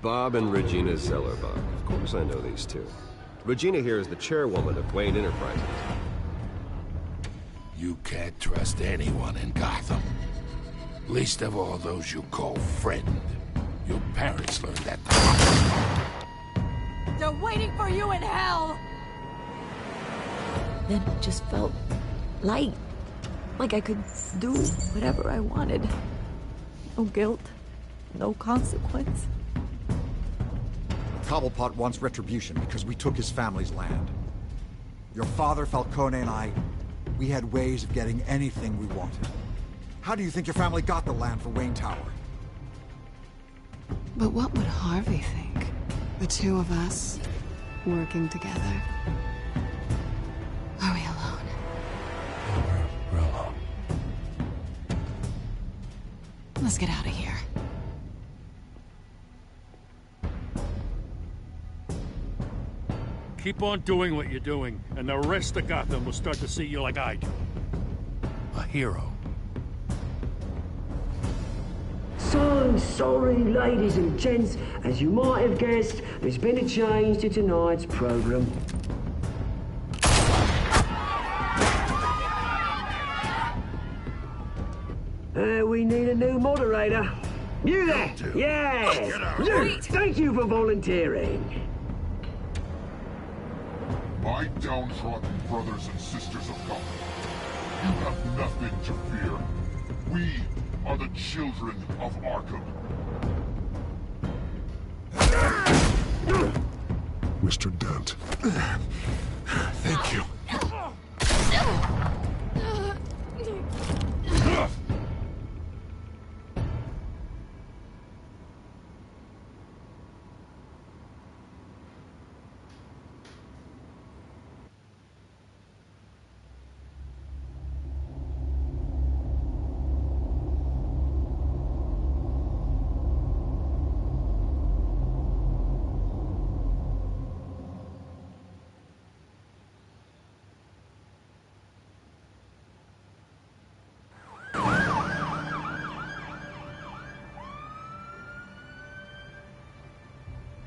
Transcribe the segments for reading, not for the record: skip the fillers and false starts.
Bob and Regina Zellerbach. Of course I know these two. Regina here is the chairwoman of Wayne Enterprises. You can't trust anyone in Gotham. Least of all those you call friend. Your parents learned that. They're waiting for you in hell! Then it just felt light. Like I could do whatever I wanted. No guilt. No consequence. Cobblepot wants retribution because we took his family's land. Your father, Falcone, and I, we had ways of getting anything we wanted. How do you think your family got the land for Wayne Tower? But what would Harvey think? The two of us, working together. Are we alone? We're alone. Let's get out of here. Keep on doing what you're doing, and the rest of Gotham will start to see you like I do. A hero. So sorry, ladies and gents. As you might have guessed, there's been a change to tonight's program. We need a new moderator. You there? Yeah! You! Thank you for volunteering. My downtrodden brothers and sisters of Gotham, you have nothing to fear. We are the children of Arkham. Mr. Dent. Thank you.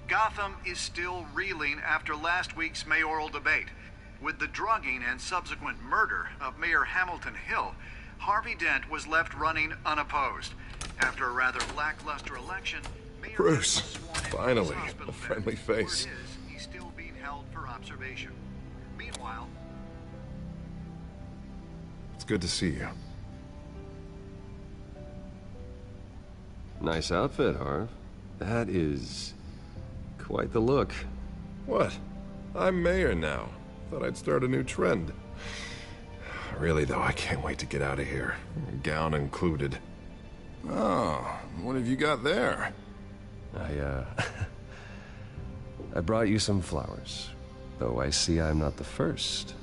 Gotham is still reeling after last week's mayoral debate. With the drugging and subsequent murder of Mayor Hamilton Hill, Harvey Dent was left running unopposed. After a rather lackluster election, Mayor Bruce, Dent was sworn in finally, his hospital a friendly bed. face. Word is, he's still being held for observation. Meanwhile, It's good to see you. Nice outfit, Harv. That is quite the look. What? I'm mayor now. Thought I'd start a new trend. Really, though, I can't wait to get out of here. Gown included. Oh, what have you got there? I brought you some flowers. Though I see I'm not the first.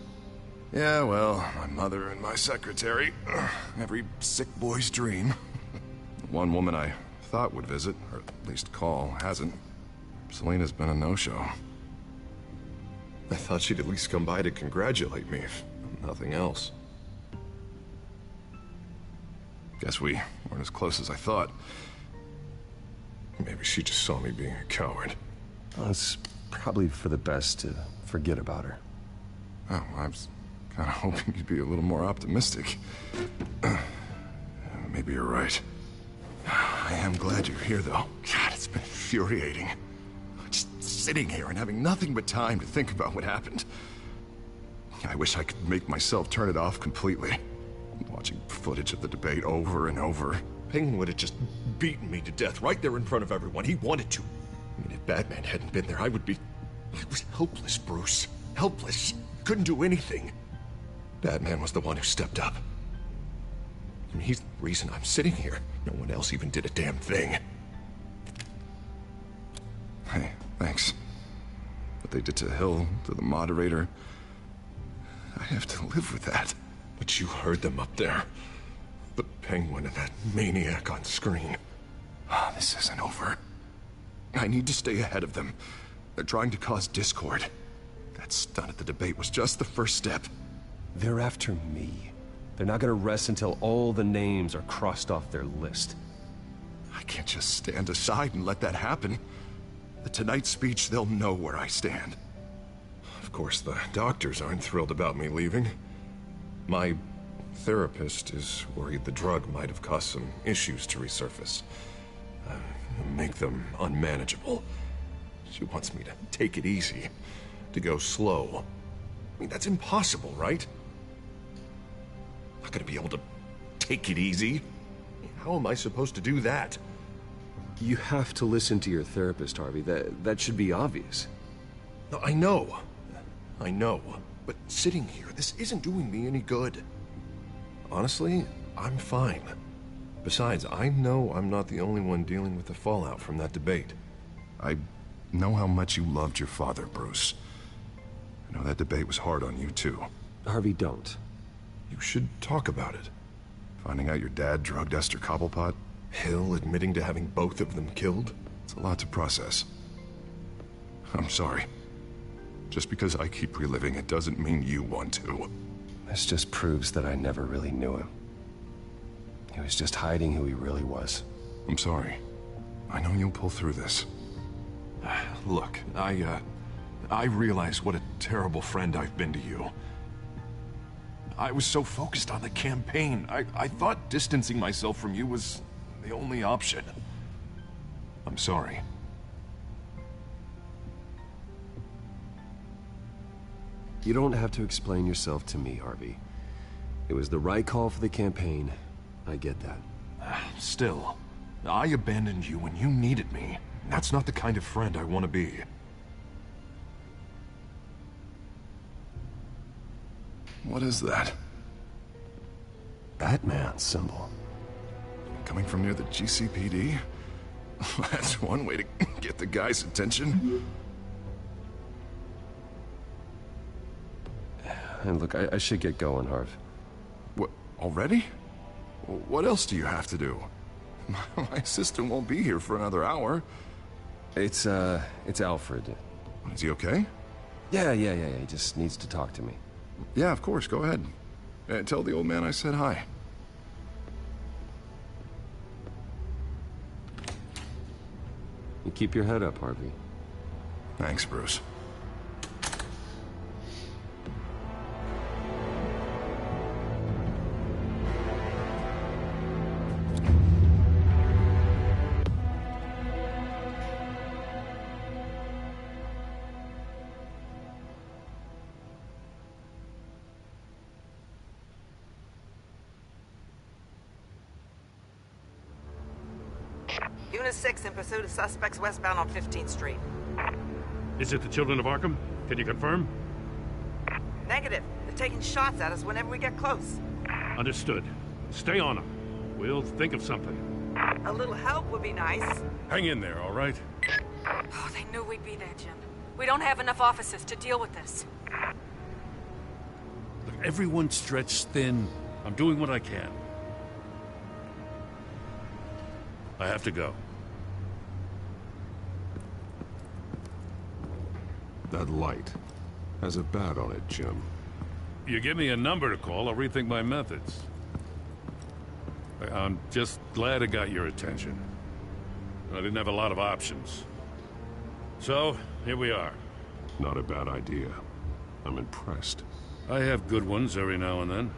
Yeah, well, my mother and my secretary. Every sick boy's dream. One woman I thought would visit, or at least call, hasn't. Selena's been a no-show. I thought she'd at least come by to congratulate me, if nothing else. Guess we weren't as close as I thought. Maybe she just saw me being a coward. Well, it's probably for the best to forget about her. Oh, I was kind of hoping you'd be a little more optimistic. Maybe you're right. I am glad you're here, though. God, it's been infuriating. Just sitting here and having nothing but time to think about what happened. I wish I could make myself turn it off completely. Watching footage of the debate over and over. Penguin would have just beaten me to death right there in front of everyone. He wanted to. I mean, if Batman hadn't been there, I was helpless, Bruce. Helpless. Couldn't do anything. Batman was the one who stepped up. I mean, he's the reason I'm sitting here. No one else even did a damn thing. Hey, thanks. What they did to Hill, to the moderator, I have to live with that. But you heard them up there. The Penguin and that maniac on screen. This isn't over. I need to stay ahead of them. They're trying to cause discord. That stunt at the debate was just the first step. They're after me. They're not gonna rest until all the names are crossed off their list. I can't just stand aside and let that happen. tonight's speech, they'll know where I stand. Of course, the doctors aren't thrilled about me leaving. My therapist is worried the drug might have caused some issues to resurface. Make them unmanageable. She wants me to take it easy, to go slow. I mean, that's impossible, right? I'm not gonna be able to take it easy. How am I supposed to do that? You have to listen to your therapist, Harvey. That should be obvious. No, I know. But sitting here, this isn't doing me any good. Honestly, I'm fine. Besides, I know I'm not the only one dealing with the fallout from that debate. I know how much you loved your father, Bruce. I know that debate was hard on you, too. Harvey, don't. You should talk about it. Finding out your dad drugged Esther Cobblepot, Hill admitting to having both of them killed. It's a lot to process. I'm sorry. Just because I keep reliving it doesn't mean you want to. This just proves that I never really knew him. He was just hiding who he really was. I'm sorry. I know you'll pull through this. Look, I realize what a terrible friend I've been to you. I was so focused on the campaign. I thought distancing myself from you was the only option. I'm sorry. You don't have to explain yourself to me, Harvey. It was the right call for the campaign. I get that. Still, I abandoned you when you needed me. That's not the kind of friend I want to be. What is that? Batman symbol. Coming from near the GCPD? That's one way to get the guy's attention. And look, I should get going, Harv. What, already? What else do you have to do? My assistant won't be here for another hour. It's Alfred. Is he okay? Yeah, he just needs to talk to me. Yeah, of course, go ahead. Tell the old man I said hi. You keep your head up, Harvey. Thanks, Bruce. Unit 6 in pursuit of suspects westbound on 15th Street. Is it the Children of Arkham? Can you confirm? Negative. They're taking shots at us whenever we get close. Understood. Stay on them. We'll think of something. A little help would be nice. Hang in there, all right? Oh, they knew we'd be there, Jim. We don't have enough officers to deal with this. Look, everyone's stretched thin. I'm doing what I can. I have to go. That light has a bat on it, Jim. You give me a number to call, I'll rethink my methods. I'm just glad it got your attention. I didn't have a lot of options. So, here we are. Not a bad idea. I'm impressed. I have good ones every now and then.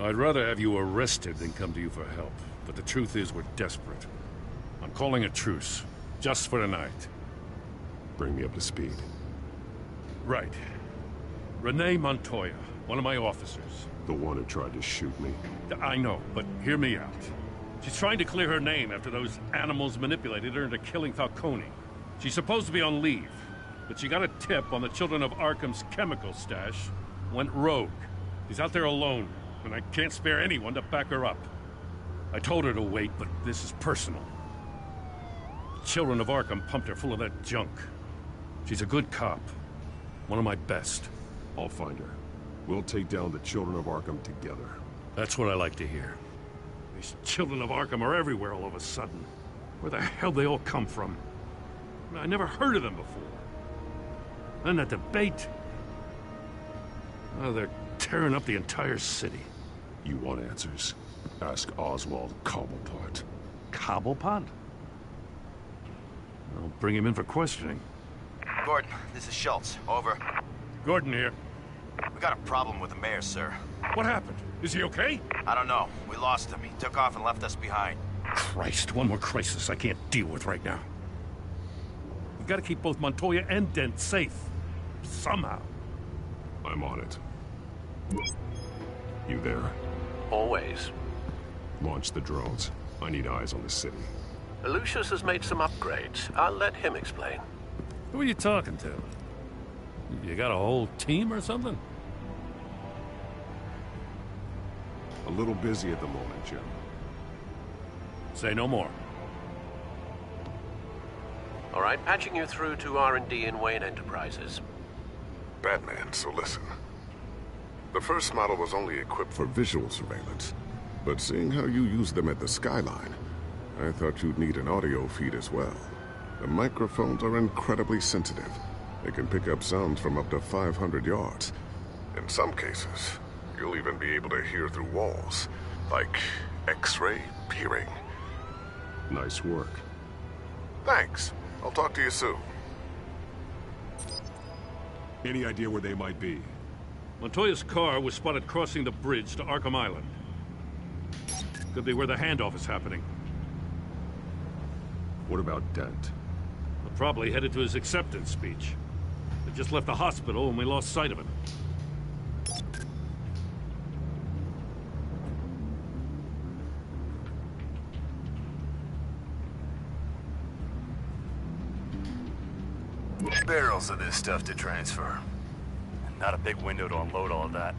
I'd rather have you arrested than come to you for help. But the truth is, we're desperate. I'm calling a truce, just for tonight. Bring me up to speed. Right. Renee Montoya, one of my officers. The one who tried to shoot me. I know, but hear me out. She's trying to clear her name after those animals manipulated her into killing Falcone. She's supposed to be on leave, but she got a tip on the Children of Arkham's chemical stash, went rogue. She's out there alone, and I can't spare anyone to back her up. I told her to wait, but this is personal. The Children of Arkham pumped her full of that junk. She's a good cop. One of my best. I'll find her. We'll take down the Children of Arkham together. That's what I like to hear. These Children of Arkham are everywhere all of a sudden. Where the hell they all come from? I never heard of them before. And that debate. Oh, they're tearing up the entire city. You want answers? Ask Oswald Cobblepot. Cobblepot? I'll bring him in for questioning. Gordon, this is Schultz. Over. Gordon here. We got a problem with the mayor, sir. What happened? Is he okay? I don't know. We lost him. He took off and left us behind. Christ, one more crisis I can't deal with right now. We've got to keep both Montoya and Dent safe. Somehow. I'm on it. You there? Always. Launch the drones. I need eyes on the city. Lucius has made some upgrades. I'll let him explain. Who are you talking to? You got a whole team or something? A little busy at the moment, Jim. Say no more. All right, patching you through to R&D in Wayne Enterprises. Batman, so listen. The first model was only equipped for visual surveillance, but seeing how you use them at the Skyline, I thought you'd need an audio feed as well. The microphones are incredibly sensitive. They can pick up sounds from up to 500 yards. In some cases, you'll even be able to hear through walls, like X-ray peering. Nice work. Thanks. I'll talk to you soon. Any idea where they might be? Montoya's car was spotted crossing the bridge to Arkham Island. Could be where the handoff is happening. What about Dent? Probably headed to his acceptance speech. They just left the hospital and we lost sight of him. Barrels of this stuff to transfer. Not a big window to unload all of that.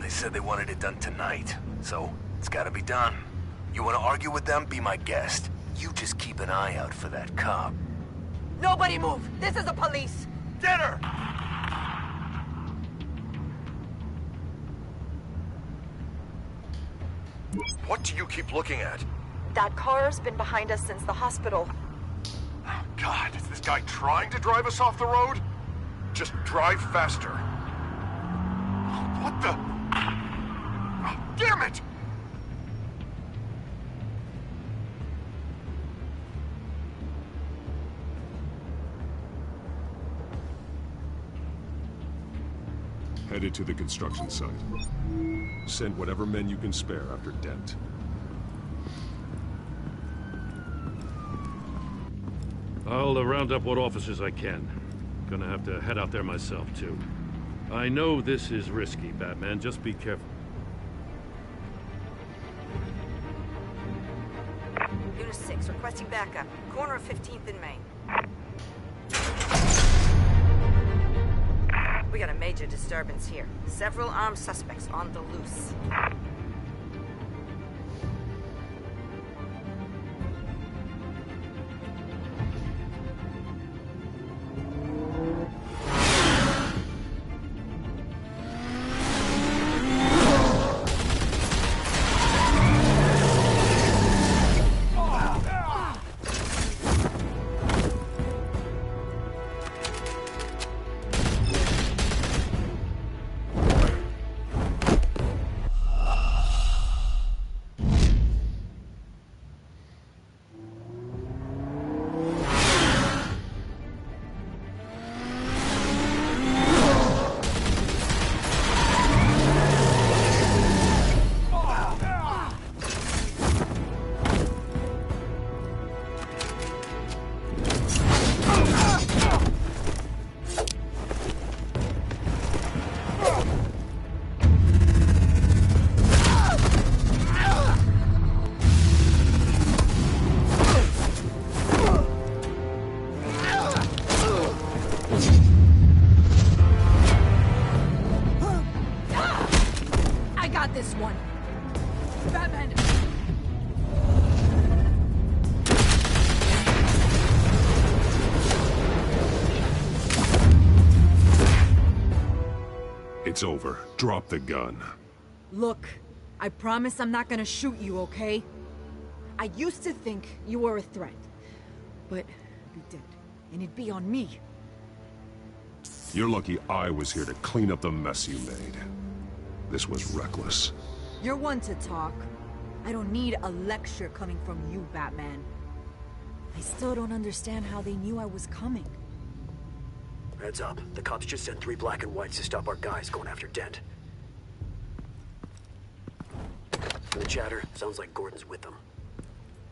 They said they wanted it done tonight, so it's gotta be done. You wanna argue with them? Be my guest. You just keep an eye out for that cop. Nobody move! This is the police! Get her! What do you keep looking at? That car's been behind us since the hospital. Oh, God, is this guy trying to drive us off the road? Just drive faster. What the? Oh, damn it! Headed to the construction site. Send whatever men you can spare after Dent. I'll round up what officers I can. Gonna have to head out there myself, too. I know this is risky, Batman. Just be careful. Unit 6 requesting backup. Corner of 15th and Main. We got a major disturbance here. Several armed suspects on the loose. It's over. Drop the gun. Look, I promise I'm not gonna shoot you, okay? I used to think you were a threat, but you did, and it'd be on me. You're lucky I was here to clean up the mess you made. This was reckless. You're one to talk. I don't need a lecture coming from you, Batman. I still don't understand how they knew I was coming. Heads up. The cops just sent 3 black and whites to stop our guys going after Dent. From the chatter, sounds like Gordon's with them.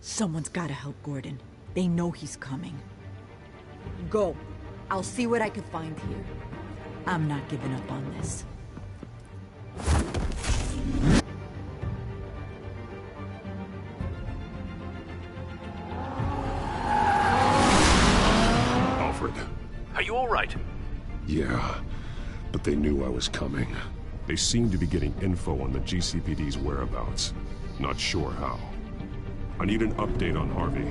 Someone's gotta help Gordon. They know he's coming. Go. I'll see what I can find here. I'm not giving up on this. Alfred. Are you all right? Yeah, but they knew I was coming. They seem to be getting info on the GCPD's whereabouts. Not sure how. I need an update on Harvey.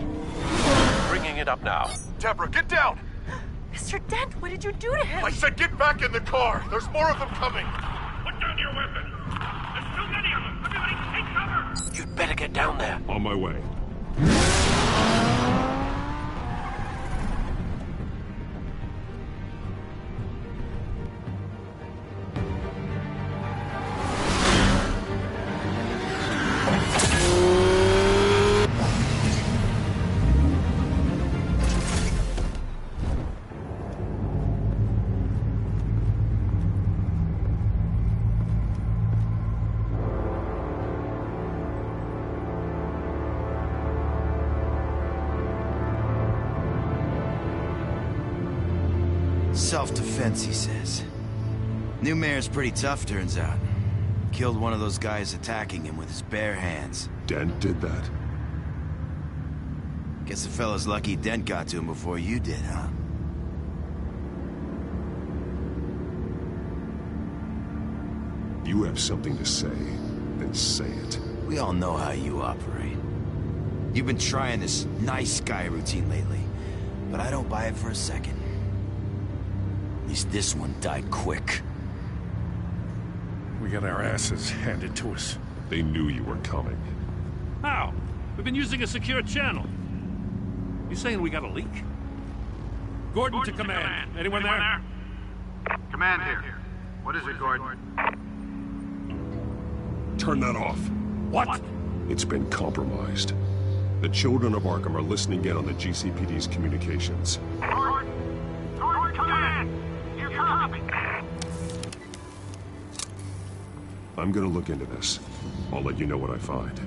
Bringing it up now. Deborah, get down! Mr. Dent, what did you do to him? I said get back in the car! There's more of them coming! Put down your weapon! There's too many of them! Everybody take cover! You'd better get down there. On my way. Self-defense, he says. New mayor's pretty tough, turns out. Killed one of those guys attacking him with his bare hands. Dent did that? Guess the fella's lucky Dent got to him before you did, huh? You have something to say, then say it. We all know how you operate. You've been trying this nice guy routine lately, but I don't buy it for a second. At least this one died quick. We got our asses handed to us. They knew you were coming. How? We've been using a secure channel. You saying we got a leak? Gordon to command. Anyone there? Command here. What is it, Gordon? Turn that off. What? It's been compromised. The children of Arkham are listening in on the GCPD's communications. Gordon, command! You copy? I'm gonna look into this. I'll let you know what I find.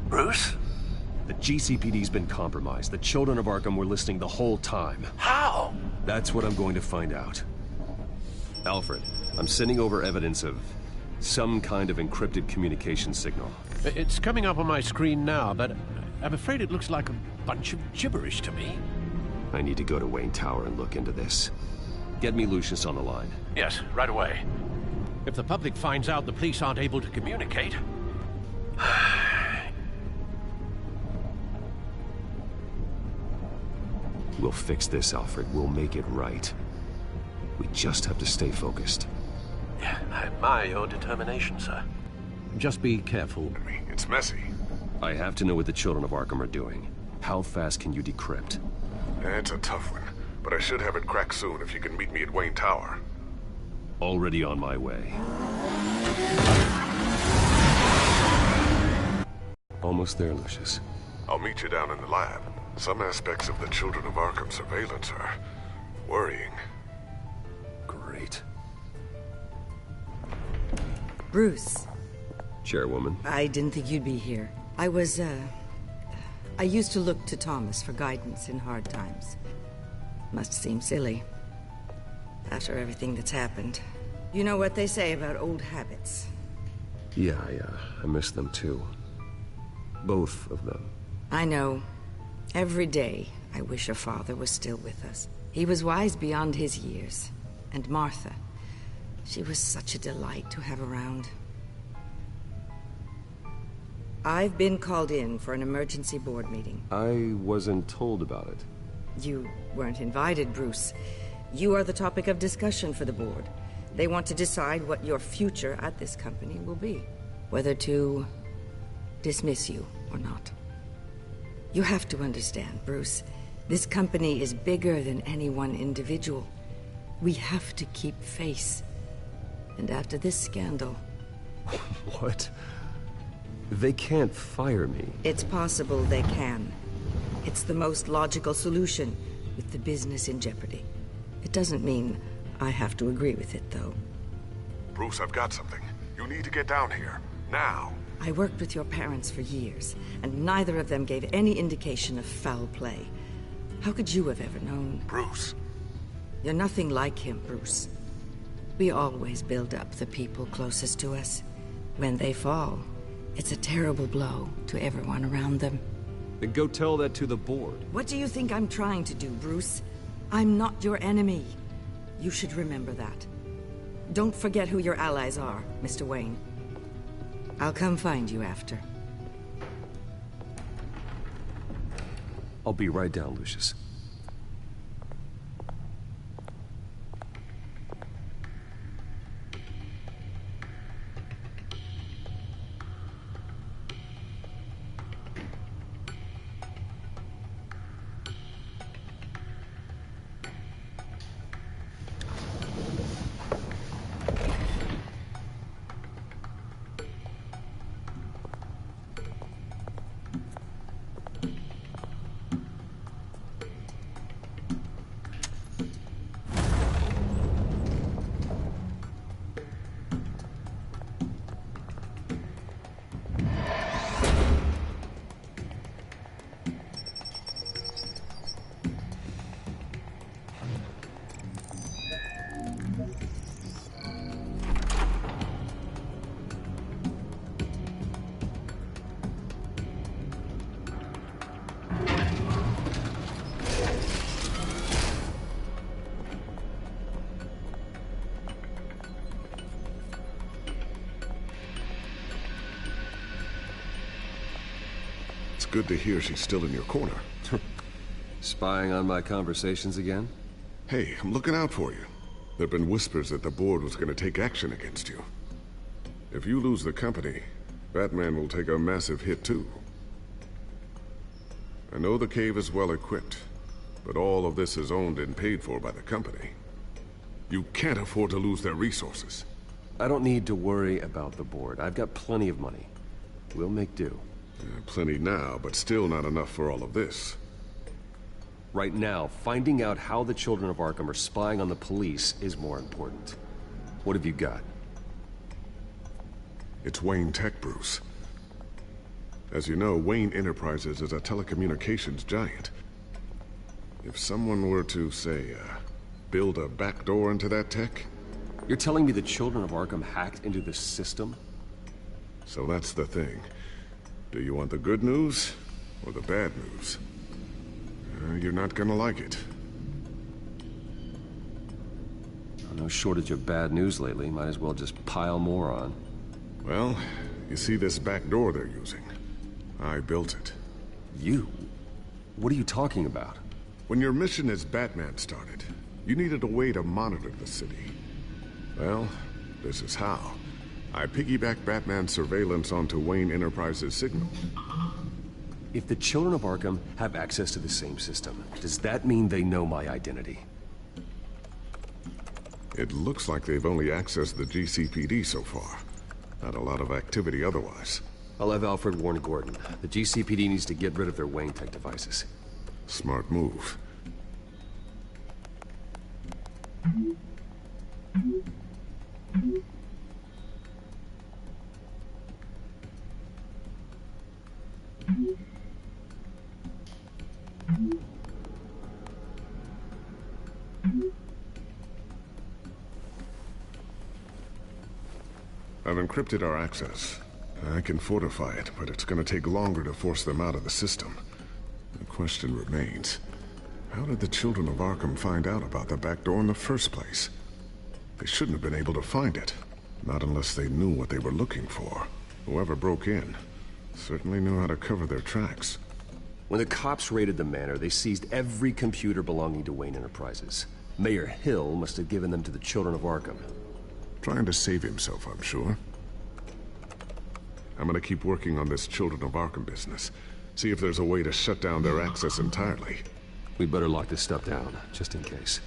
Bruce? The GCPD's been compromised. The children of Arkham were listening the whole time. How? That's what I'm going to find out. Alfred, I'm sending over evidence of some kind of encrypted communication signal. It's coming up on my screen now, but I'm afraid it looks like a bunch of gibberish to me. I need to go to Wayne Tower and look into this. Get me Lucius on the line. Yes, right away. If the public finds out the police aren't able to communicate... We'll fix this, Alfred. We'll make it right. We just have to stay focused. Yeah, I admire your determination, sir. Just be careful. It's messy. I have to know what the children of Arkham are doing. How fast can you decrypt? It's a tough one, but I should have it cracked soon if you can meet me at Wayne Tower. Already on my way. Almost there, Lucius. I'll meet you down in the lab. Some aspects of the Children of Arkham surveillance are worrying. Great. Bruce. Chairwoman. I didn't think you'd be here. I used to look to Thomas for guidance in hard times. Must seem silly. After everything that's happened. You know what they say about old habits. Yeah, I miss them too. Both of them. I know. Every day, I wish your father was still with us. He was wise beyond his years. And Martha, she was such a delight to have around. I've been called in for an emergency board meeting. I wasn't told about it. You weren't invited, Bruce. You are the topic of discussion for the board. They want to decide what your future at this company will be. Whether to dismiss you or not. You have to understand, Bruce. This company is bigger than any one individual. We have to keep face. And after this scandal... What? They can't fire me. It's possible they can. It's the most logical solution, with the business in jeopardy. It doesn't mean I have to agree with it, though. Bruce, I've got something. You need to get down here. Now. I worked with your parents for years, and neither of them gave any indication of foul play. How could you have ever known? Bruce. You're nothing like him, Bruce. We always build up the people closest to us. When they fall, it's a terrible blow to everyone around them. Then go tell that to the board. What do you think I'm trying to do, Bruce? I'm not your enemy. You should remember that. Don't forget who your allies are, Mr. Wayne. I'll come find you after. I'll be right down, Lucius. Good to hear she's still in your corner. Spying on my conversations again? Hey, I'm looking out for you. There've been whispers that the board was going to take action against you. If you lose the company, Batman will take a massive hit too. I know the cave is well equipped, but all of this is owned and paid for by the company. You can't afford to lose their resources. I don't need to worry about the board. I've got plenty of money. We'll make do. Plenty now, but still not enough for all of this. Right now, finding out how the children of Arkham are spying on the police is more important. What have you got? It's Wayne Tech, Bruce. As you know, Wayne Enterprises is a telecommunications giant. If someone were to, say, build a backdoor into that tech... You're telling me the children of Arkham hacked into this system? So that's the thing. Do you want the good news, or the bad news? You're not gonna like it. No shortage of bad news lately. Might as well just pile more on. Well, you see this back door they're using? I built it. You? What are you talking about? When your mission as Batman started, you needed a way to monitor the city. Well, this is how. I piggybacked Batman's surveillance onto Wayne Enterprises' signal. If the children of Arkham have access to the same system, does that mean they know my identity? It looks like they've only accessed the GCPD so far. Not a lot of activity otherwise. I'll have Alfred warn Gordon. The GCPD needs to get rid of their Wayne Tech devices. Smart move. I've encrypted our access. I can fortify it, but it's gonna take longer to force them out of the system. The question remains, how did the children of Arkham find out about the back door in the first place? They shouldn't have been able to find it. Not unless they knew what they were looking for. Whoever broke in certainly knew how to cover their tracks. When the cops raided the manor, they seized every computer belonging to Wayne Enterprises. Mayor Hill must have given them to the children of Arkham. Trying to save himself, I'm sure. I'm gonna keep working on this Children of Arkham business. See if there's a way to shut down their access entirely. We better lock this stuff down, just in case.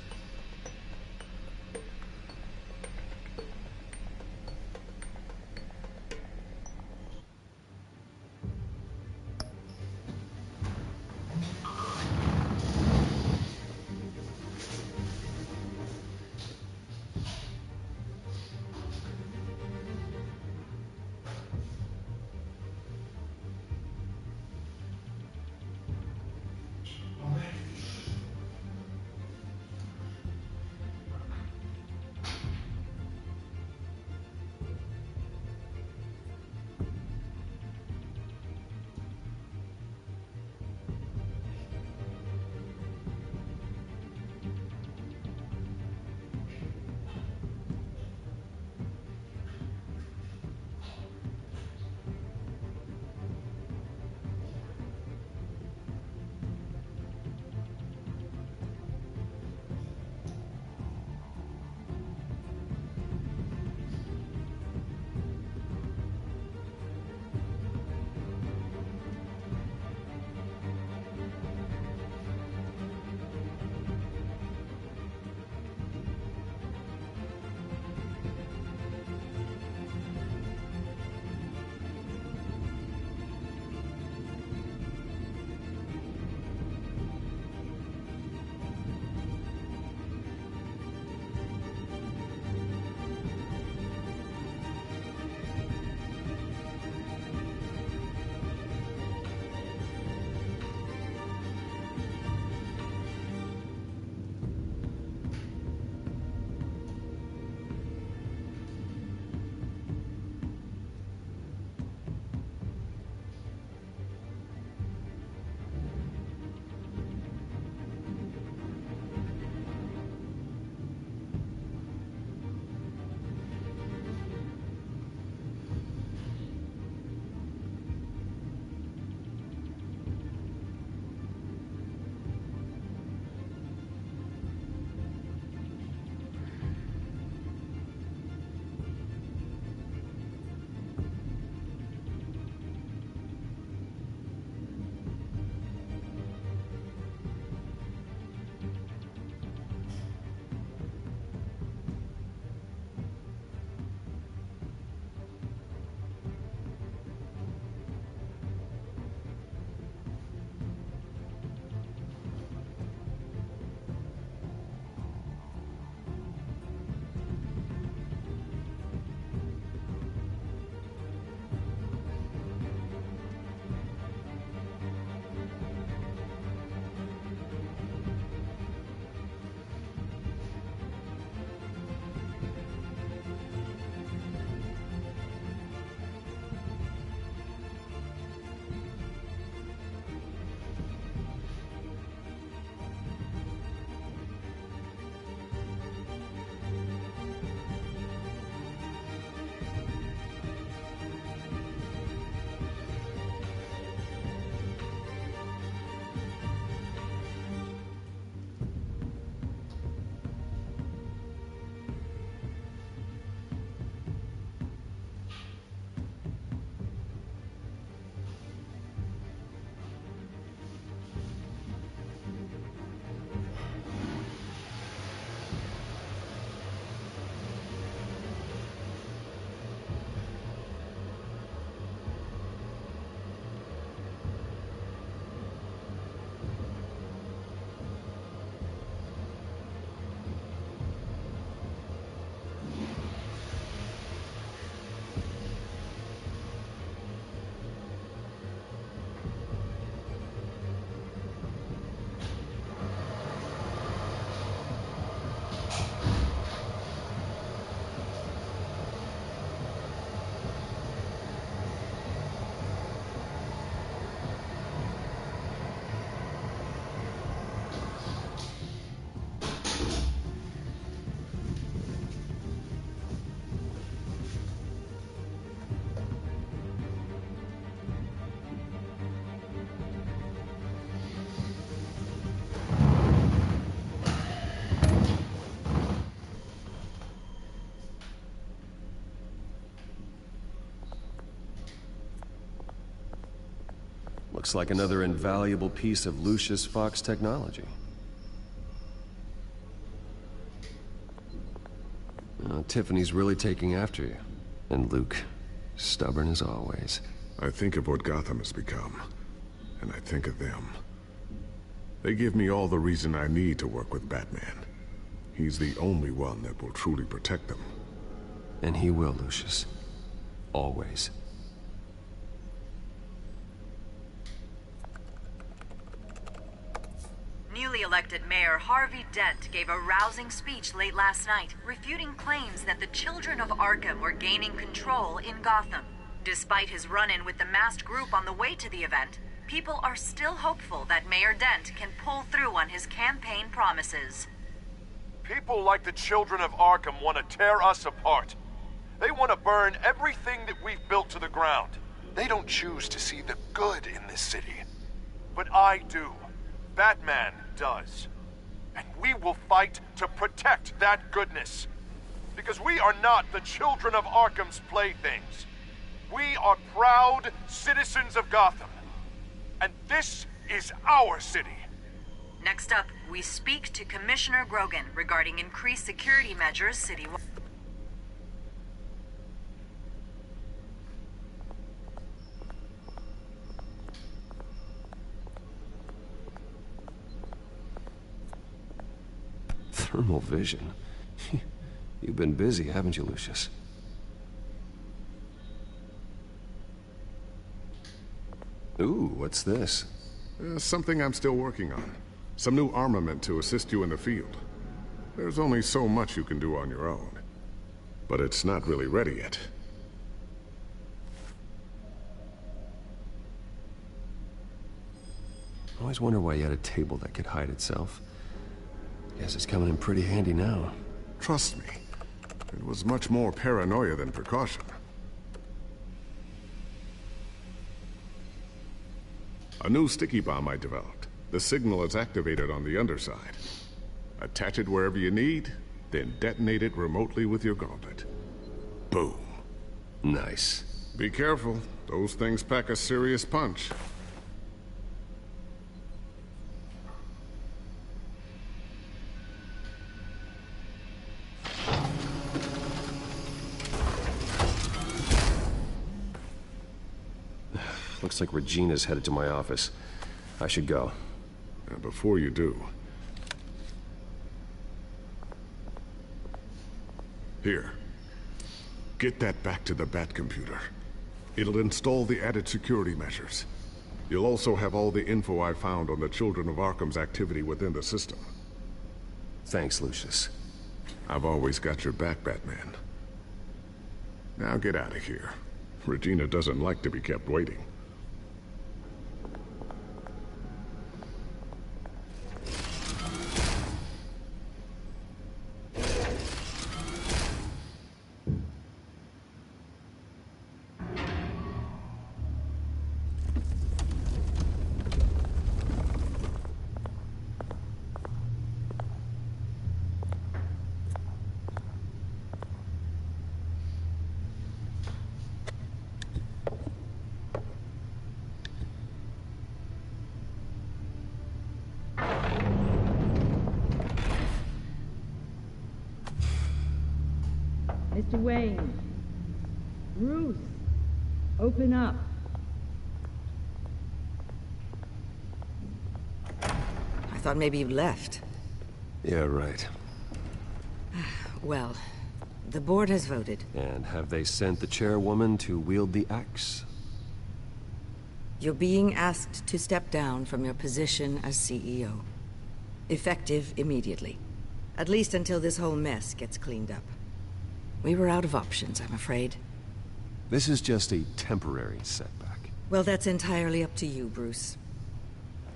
Looks like another invaluable piece of Lucius Fox technology. Tiffany's really taking after you. And Luke, stubborn as always. I think of what Gotham has become, and I think of them. They give me all the reason I need to work with Batman. He's the only one that will truly protect them. And he will, Lucius. Always. Newly elected Mayor Harvey Dent gave a rousing speech late last night, refuting claims that the children of Arkham were gaining control in Gotham. Despite his run-in with the masked group on the way to the event, people are still hopeful that Mayor Dent can pull through on his campaign promises. People like the children of Arkham want to tear us apart. They want to burn everything that we've built to the ground. They don't choose to see the good in this city. But I do. Batman does. And we will fight to protect that goodness. Because we are not the children of Arkham's playthings. We are proud citizens of Gotham. And this is our city. Next up, we speak to Commissioner Grogan regarding increased security measures citywide. Thermal vision? You've been busy, haven't you, Lucius? Ooh, what's this? Something I'm still working on. Some new armament to assist you in the field. There's only so much you can do on your own. But it's not really ready yet. I always wonder why you had a table that could hide itself. Guess it's coming in pretty handy now. Trust me, it was much more paranoia than precaution. A new sticky bomb I developed. The signal is activated on the underside. Attach it wherever you need, then detonate it remotely with your gauntlet. Boom. Nice. Be careful. Those things pack a serious punch. Looks like Regina's headed to my office. I should go. And before you do... Here. Get that back to the Bat computer. It'll install the added security measures. You'll also have all the info I found on the Children of Arkham's activity within the system. Thanks, Lucius. I've always got your back, Batman. Now get out of here. Regina doesn't like to be kept waiting. Mr. Wayne. Bruce. Open up. I thought maybe you left. Yeah, right. Well, the board has voted. And have they sent the chairwoman to wield the axe? You're being asked to step down from your position as CEO. Effective immediately. At least until this whole mess gets cleaned up. We were out of options, I'm afraid. This is just a temporary setback. Well, that's entirely up to you, Bruce.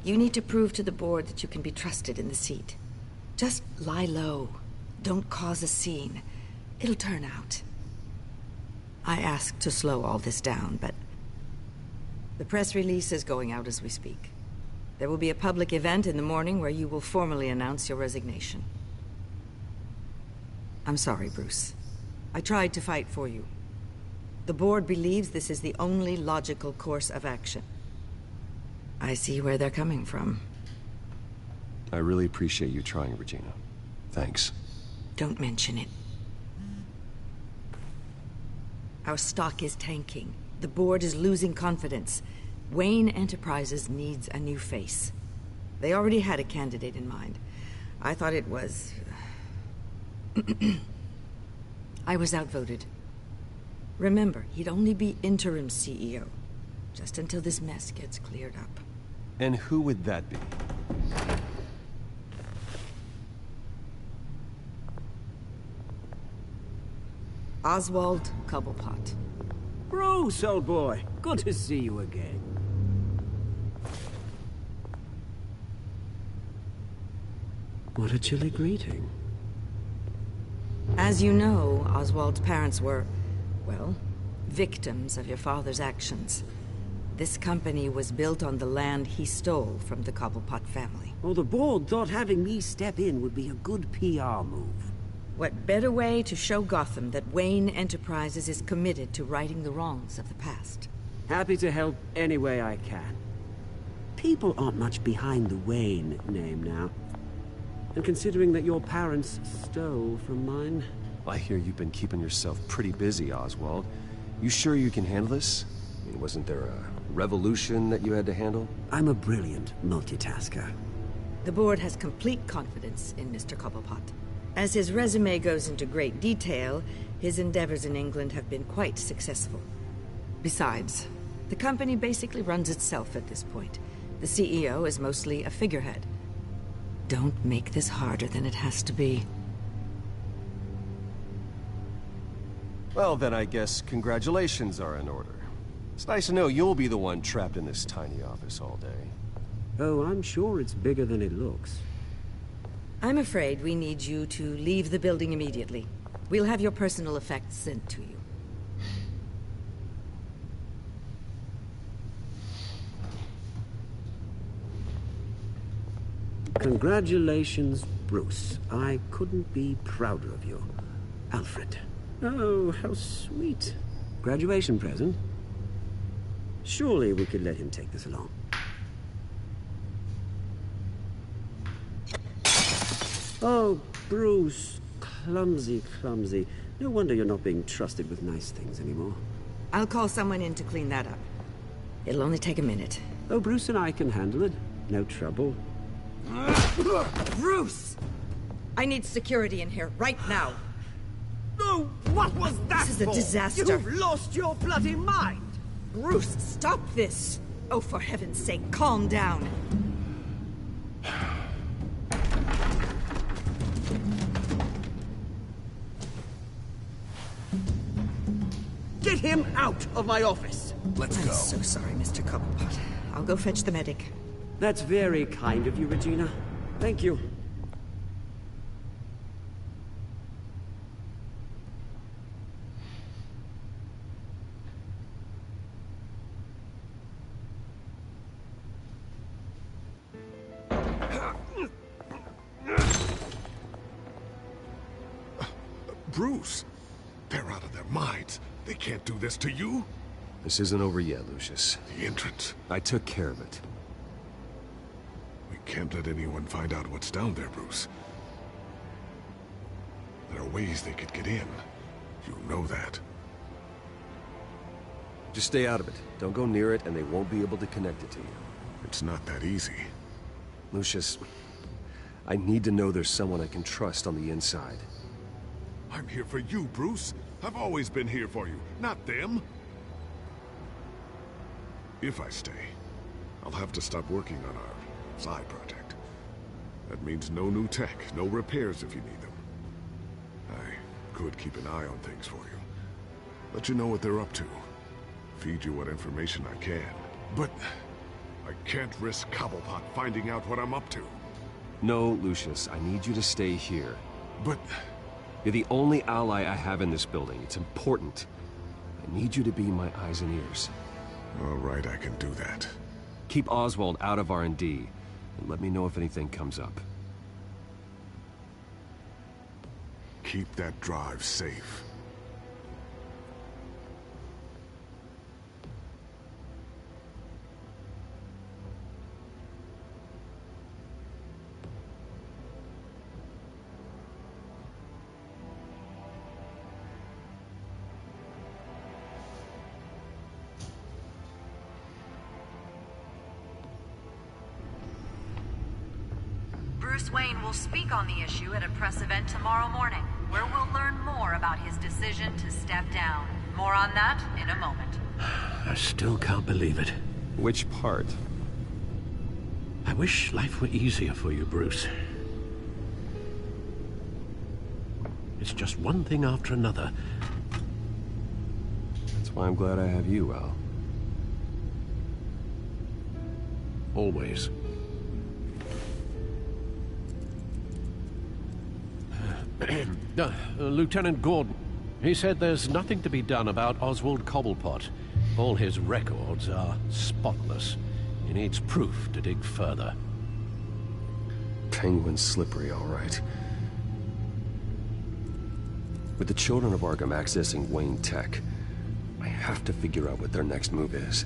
You need to prove to the board that you can be trusted in the seat. Just lie low. Don't cause a scene. It'll turn out. I asked to slow all this down, but... the press release is going out as we speak. There will be a public event in the morning where you will formally announce your resignation. I'm sorry, Bruce. I tried to fight for you. The board believes this is the only logical course of action. I see where they're coming from. I really appreciate you trying, Regina. Thanks. Don't mention it. Our stock is tanking. The board is losing confidence. Wayne Enterprises needs a new face. They already had a candidate in mind. I thought it was... I was outvoted. Remember, he'd only be interim CEO. Just until this mess gets cleared up. And who would that be? Oswald Cobblepot. Bruce, old boy. Good to see you again. What a chilly greeting. As you know, Oswald's parents were, well, victims of your father's actions. This company was built on the land he stole from the Cobblepot family. Well, the board thought having me step in would be a good PR move. What better way to show Gotham that Wayne Enterprises is committed to righting the wrongs of the past? Happy to help any way I can. People aren't much behind the Wayne name now. And considering that your parents stole from mine... I hear you've been keeping yourself pretty busy, Oswald. You sure you can handle this? I mean, wasn't there a revolution that you had to handle? I'm a brilliant multitasker. The board has complete confidence in Mr. Cobblepot. As his resume goes into great detail, his endeavors in England have been quite successful. Besides, the company basically runs itself at this point. The CEO is mostly a figurehead. Don't make this harder than it has to be. Well, then I guess congratulations are in order. It's nice to know you'll be the one trapped in this tiny office all day. Oh, I'm sure it's bigger than it looks. I'm afraid we need you to leave the building immediately. We'll have your personal effects sent to you. Congratulations, Bruce. I couldn't be prouder of you. Alfred. Oh, how sweet. Graduation present? Surely we could let him take this along. Oh, Bruce. Clumsy, clumsy. No wonder you're not being trusted with nice things anymore. I'll call someone in to clean that up. It'll only take a minute. Oh, Bruce and I can handle it. No trouble. Bruce! I need security in here, right now. No, what was that? This is a disaster. You've lost your bloody mind! Bruce, stop this! Oh, for heaven's sake, calm down. Get him out of my office! Let's go. I'm so sorry, Mr. Cobblepot. I'll go fetch the medic. That's very kind of you, Regina. Thank you. Bruce, they're out of their minds. They can't do this to you. This isn't over yet, Lucius. The entrance. I took care of it. We can't let anyone find out what's down there, Bruce. There are ways they could get in. You know that. Just stay out of it. Don't go near it, and they won't be able to connect it to you. It's not that easy. Lucius, I need to know there's someone I can trust on the inside. I'm here for you, Bruce. I've always been here for you, not them. If I stay, I'll have to stop working on our side project. That means no new tech, no repairs if you need them. I could keep an eye on things for you. Let you know what they're up to. Feed you what information I can. But I can't risk Cobblepot finding out what I'm up to. No, Lucius, I need you to stay here. But... You're the only ally I have in this building. It's important. I need you to be my eyes and ears. All right, I can do that. Keep Oswald out of R&D, and let me know if anything comes up. Keep that drive safe. Bruce Wayne will speak on the issue at a press event tomorrow morning, where we'll learn more about his decision to step down. More on that in a moment. I still can't believe it. Which part? I wish life were easier for you, Bruce. It's just one thing after another. That's why I'm glad I have you, Al. Always. Lieutenant Gordon. He said there's nothing to be done about Oswald Cobblepot. All his records are spotless. He needs proof to dig further. Penguin's slippery, all right. With the children of Arkham accessing Wayne Tech, I have to figure out what their next move is.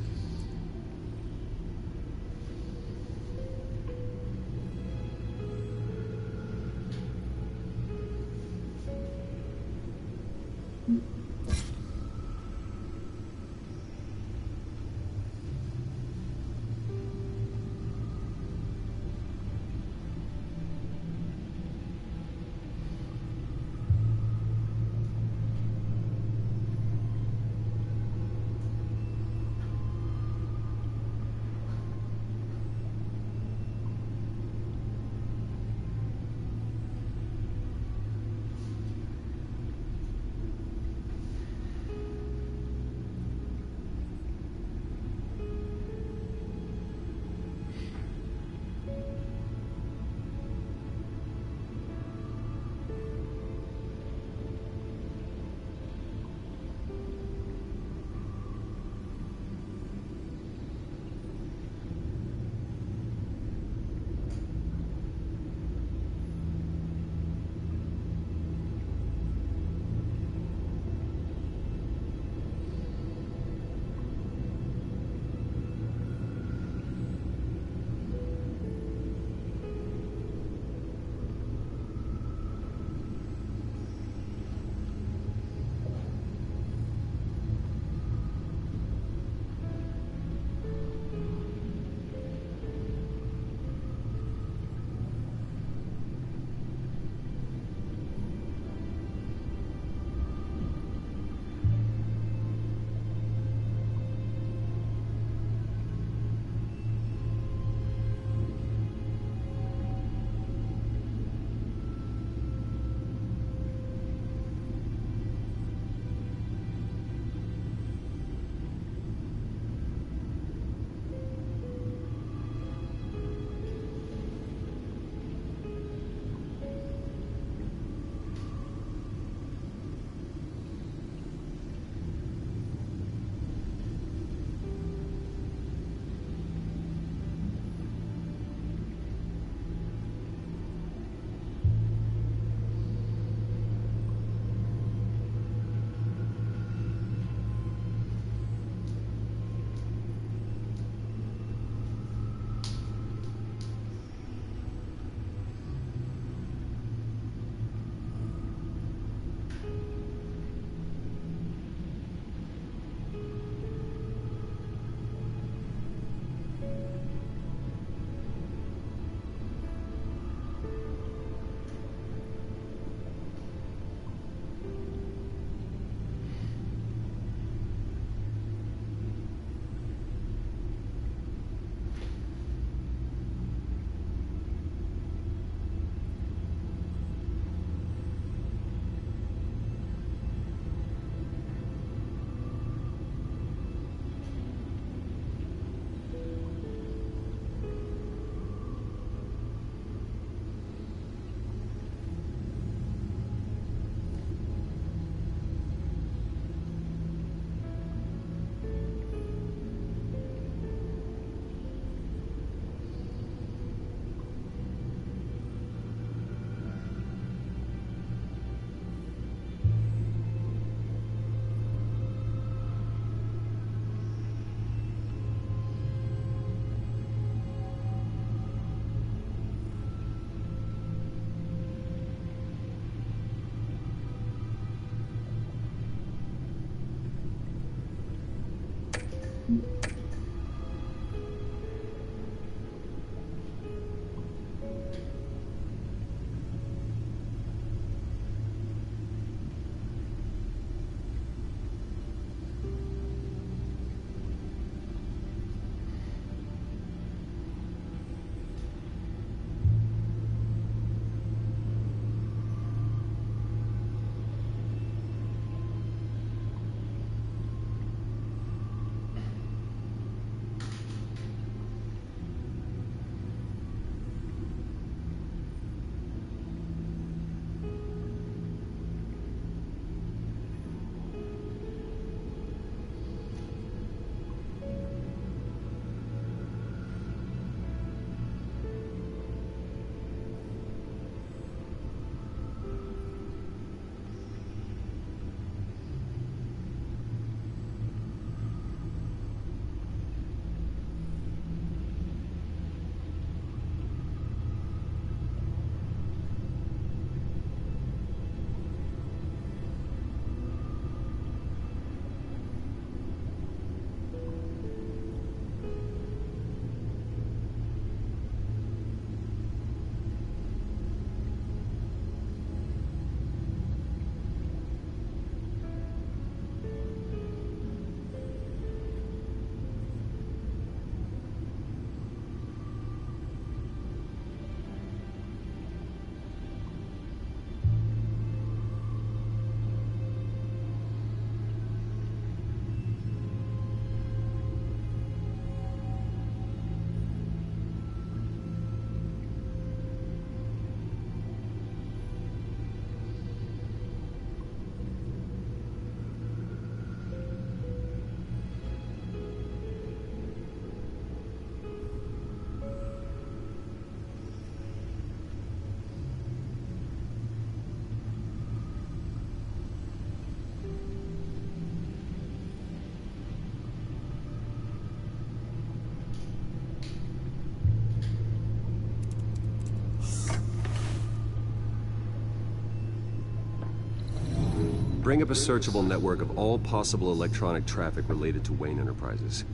Bring up a searchable network of all possible electronic traffic related to Wayne Enterprises.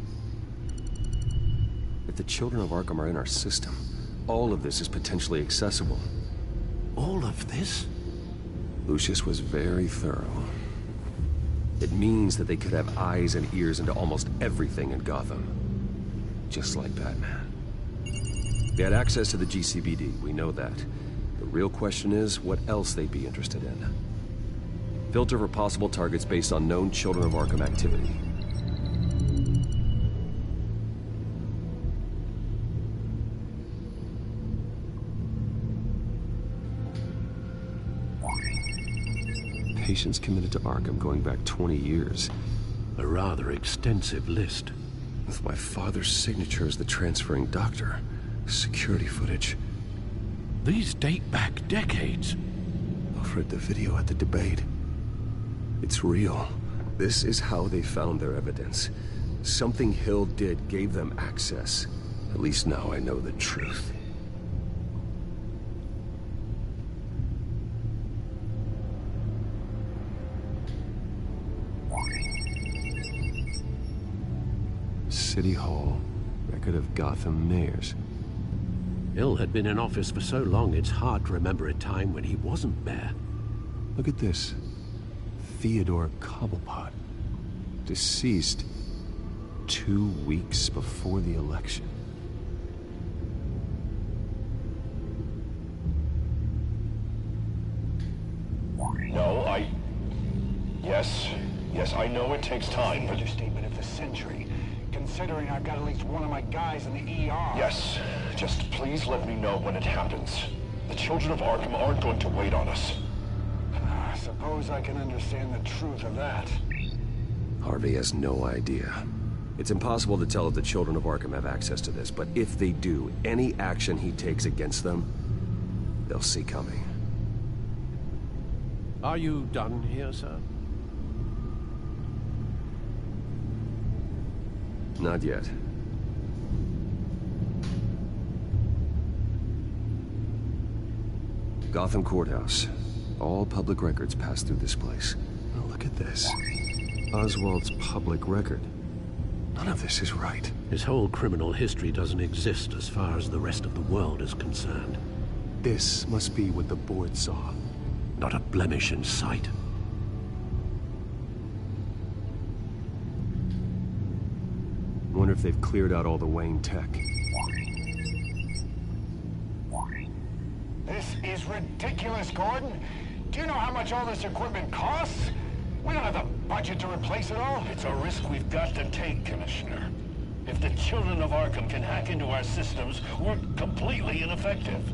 If the children of Arkham are in our system, all of this is potentially accessible. All of this? Lucius was very thorough. It means that they could have eyes and ears into almost everything in Gotham. Just like Batman. They had access to the GCPD, we know that. The real question is, what else they'd be interested in. Filter for possible targets based on known Children of Arkham activity. Patients committed to Arkham going back 20 years. A rather extensive list. With my father's signature as the transferring doctor. Security footage. These date back decades. Alfred, the video at the debate. It's real. This is how they found their evidence. Something Hill did gave them access. At least now I know the truth. City Hall. Record of Gotham mayors. Hill had been in office for so long, it's hard to remember a time when he wasn't mayor. Look at this. Theodore Cobblepot. Deceased 2 weeks before the election. No, Yes, I know it takes time, but... Understatement of the century. Considering I've got at least one of my guys in the ER. Yes, just please let me know when it happens. The children of Arkham aren't going to wait on us. I suppose I can understand the truth of that. Harvey has no idea. It's impossible to tell if the children of Arkham have access to this, but if they do, any action he takes against them, they'll see coming. Are you done here, sir? Not yet. Gotham Courthouse. All public records pass through this place. Oh, look at this. Oswald's public record. None of this is right. His whole criminal history doesn't exist as far as the rest of the world is concerned. This must be what the board saw. Not a blemish in sight. Wonder if they've cleared out all the Wayne tech. This is ridiculous, Gordon. Do you know how much all this equipment costs? We don't have the budget to replace it all. It's a risk we've got to take, Commissioner. If the children of Arkham can hack into our systems, we're completely ineffective.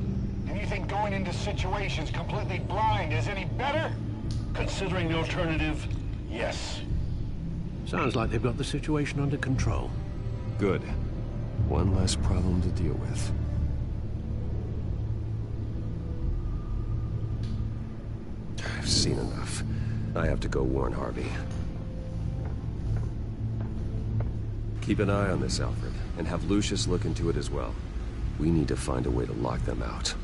And you think going into situations completely blind is any better? Considering the alternative, yes. Sounds like they've got the situation under control. Good. One less problem to deal with. I've seen enough. I have to go warn Harvey. Keep an eye on this, Alfred, and have Lucius look into it as well. We need to find a way to lock them out.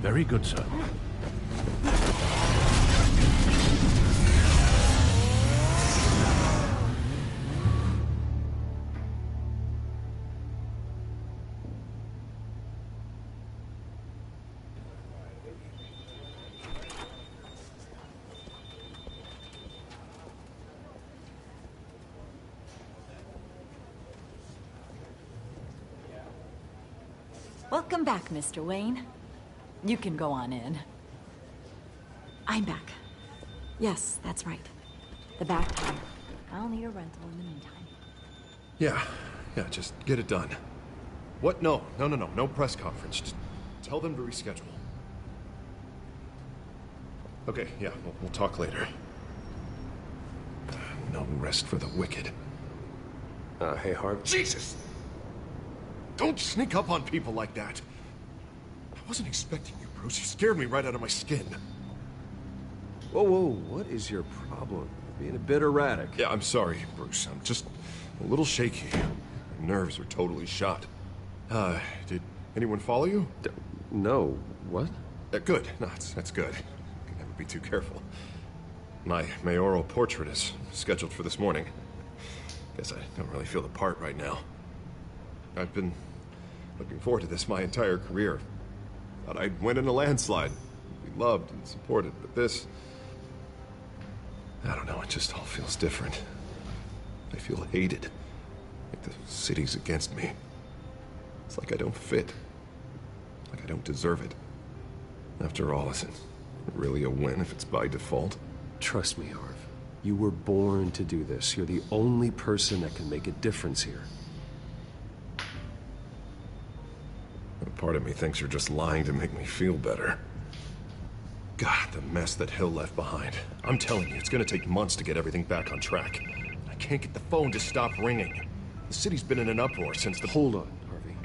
Very good, sir. Welcome back, Mr. Wayne. You can go on in. I'm back. Yes, that's right. The back tire. I'll need a rental in the meantime. Yeah, just get it done. What? No press conference. Just tell them to reschedule. Okay, yeah, we'll talk later. No rest for the wicked. Hey, Harv. Jesus! Don't sneak up on people like that. I wasn't expecting you, Bruce. You scared me right out of my skin. Whoa, what is your problem? You're being a bit erratic. Yeah, I'm sorry, Bruce. I'm just a little shaky. My nerves are totally shot. Did anyone follow you? No. What? Good. No, that's good. be too careful. My mayoral portrait is scheduled for this morning. Guess I don't really feel the part right now. I've been looking forward to this my entire career. Thought I'd win in a landslide. Be loved and supported, but this... I don't know, it just all feels different. I feel hated. Like the city's against me. It's like I don't fit. Like I don't deserve it. After all, is it really a win if it's by default? Trust me, Harv. You were born to do this. You're the only person that can make a difference here. A part of me thinks you're just lying to make me feel better. God, the mess that Hill left behind. I'm telling you, it's gonna take months to get everything back on track. I can't get the phone to stop ringing. The city's been in an uproar since the... Hold on, Harvey.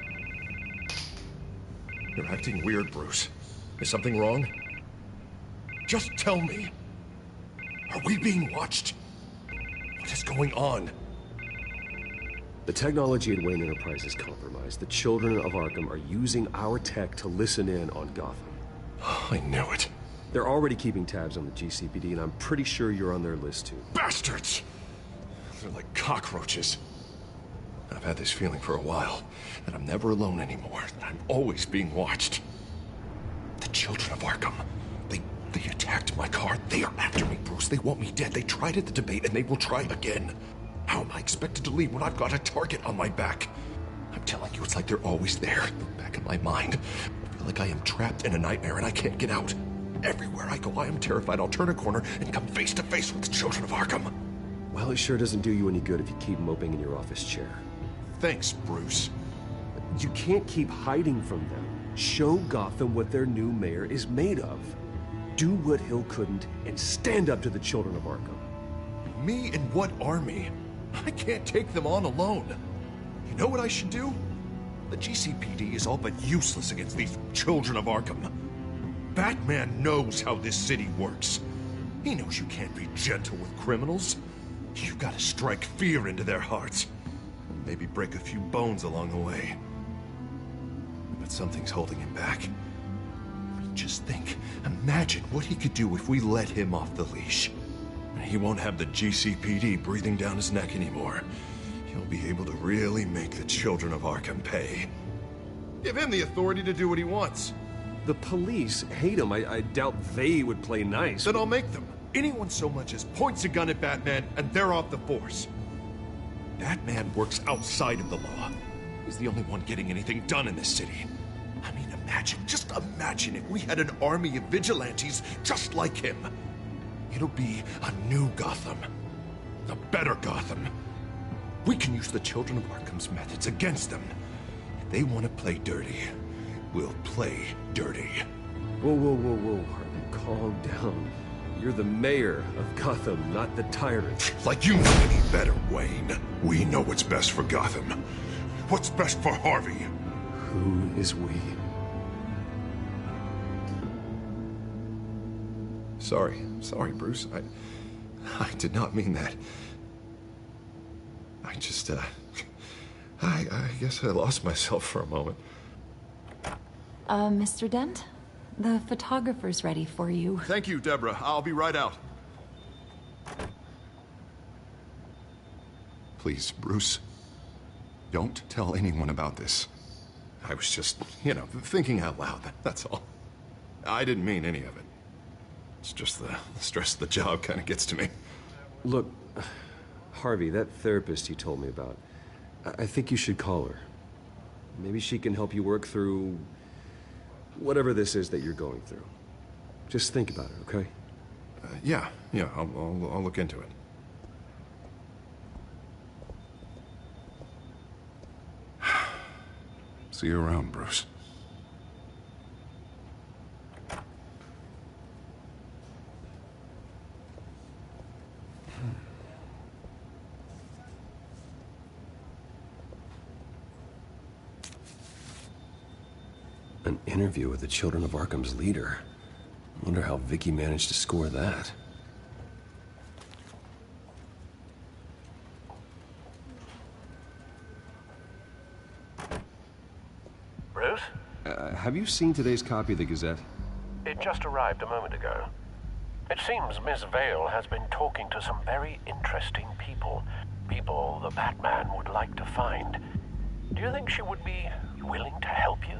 You're acting weird, Bruce. Is something wrong? Just tell me. Are we being watched? What is going on? The technology at Wayne Enterprise is compromised. The children of Arkham are using our tech to listen in on Gotham. Oh, I knew it. They're already keeping tabs on the GCPD, and I'm pretty sure you're on their list, too. Bastards! They're like cockroaches. I've had this feeling for a while, that I'm never alone anymore, that I'm always being watched. The children of Arkham, they attacked my car. They are after me, Bruce. They want me dead. They tried at the debate, and they will try again. How am I expected to leave when I've got a target on my back? I'm telling you, it's like they're always there, in the back of my mind. I feel like I am trapped in a nightmare, and I can't get out. Everywhere I go, I am terrified I'll turn a corner and come face to face with the children of Arkham. Well, it sure doesn't do you any good if you keep moping in your office chair. Thanks, Bruce. You can't keep hiding from them. Show Gotham what their new mayor is made of. Do what Hill couldn't, and stand up to the children of Arkham. Me and what army? I can't take them on alone. You know what I should do? The GCPD is all but useless against these children of Arkham. Batman knows how this city works. He knows you can't be gentle with criminals. You've got to strike fear into their hearts. And maybe break a few bones along the way. But something's holding him back. Just think, imagine what he could do if we let him off the leash. He won't have the GCPD breathing down his neck anymore. He'll be able to really make the children of Arkham pay. Give him the authority to do what he wants. The police hate him. I doubt they would play nice. Then I'll make them. Anyone so much as points a gun at Batman, and they're off the force. Batman works outside of the law. He's the only one getting anything done in this city. I mean, just imagine if we had an army of vigilantes just like him. It'll be a new Gotham. A better Gotham. We can use the children of Arkham's methods against them. If they want to play dirty, we'll play dirty. Whoa, Harvey, calm down. You're the mayor of Gotham, not the tyrant. Like you know any better, Wayne. We know what's best for Gotham. What's best for Harvey? Who is we? Sorry, Bruce. I did not mean that. I guess I lost myself for a moment. Mr. Dent? The photographer's ready for you. Thank you, Deborah. I'll be right out. Please, Bruce, don't tell anyone about this. I was just, thinking out loud, that's all. I didn't mean any of it. It's just the stress of the job kind of gets to me. Look, Harvey, that therapist you told me about, I think you should call her. Maybe she can help you work through whatever this is that you're going through. Just think about it, okay? Yeah, I'll look into it. See you around, Bruce. An interview with the Children of Arkham's leader. I wonder how Vicky managed to score that. Bruce? Have you seen today's copy of the Gazette? It just arrived a moment ago. It seems Miss Vale has been talking to some very interesting people. People the Batman would like to find. Do you think she would be willing to help you?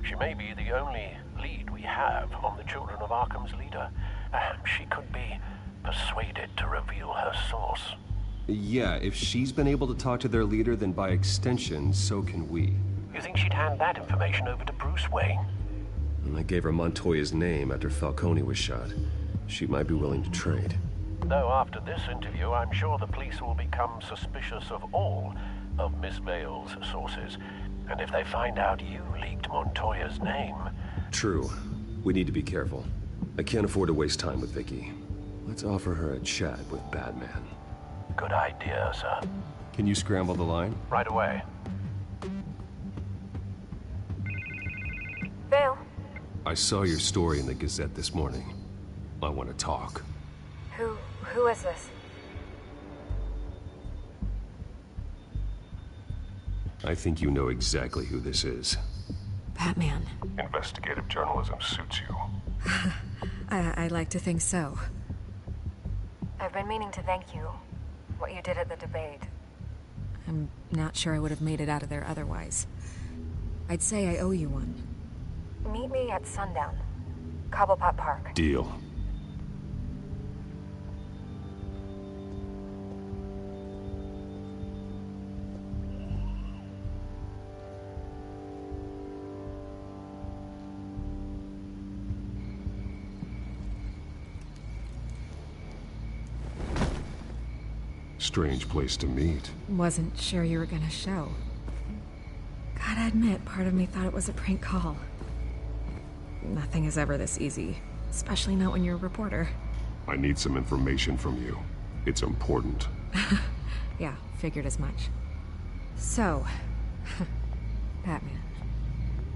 She may be the only lead we have on the Children of Arkham's leader. She could be persuaded to reveal her source. Yeah, if she's been able to talk to their leader, then by extension, so can we. You think she'd hand that information over to Bruce Wayne? And I gave her Montoya's name after Falcone was shot. She might be willing to trade. Though after this interview, I'm sure the police will become suspicious of all of Miss Vale's sources. And if they find out you leaked Montoya's name... True. We need to be careful. I can't afford to waste time with Vicky. Let's offer her a chat with Batman. Good idea, sir. Can you scramble the line? Right away. Vale? I saw your story in the Gazette this morning. I want to talk. Who is this? I think you know exactly who this is. Batman. Investigative journalism suits you. I like to think so. I've been meaning to thank you. What you did at the debate. I'm not sure I would have made it out of there otherwise. I'd say I owe you one. Meet me at sundown. Cobblepot Park. Deal. Strange place to meet. Wasn't sure you were gonna show. Gotta admit, part of me thought it was a prank call. Nothing is ever this easy, especially not when you're a reporter. I need some information from you. It's important. Yeah, figured as much. So, Batman.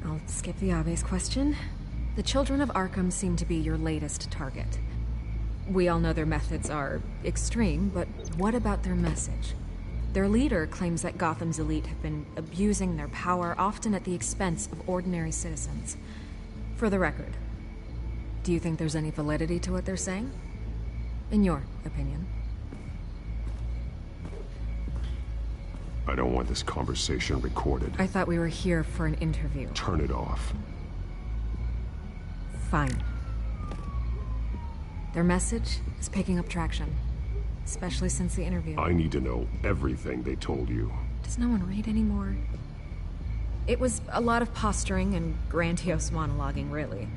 I'll skip the obvious question. The Children of Arkham seem to be your latest target. We all know their methods are extreme, but what about their message? Their leader claims that Gotham's elite have been abusing their power, often at the expense of ordinary citizens. For the record, do you think there's any validity to what they're saying? In your opinion? I don't want this conversation recorded. I thought we were here for an interview. Turn it off. Fine. Their message is picking up traction, especially since the interview. I need to know everything they told you. Does no one read anymore? It was a lot of posturing and grandiose monologuing, really.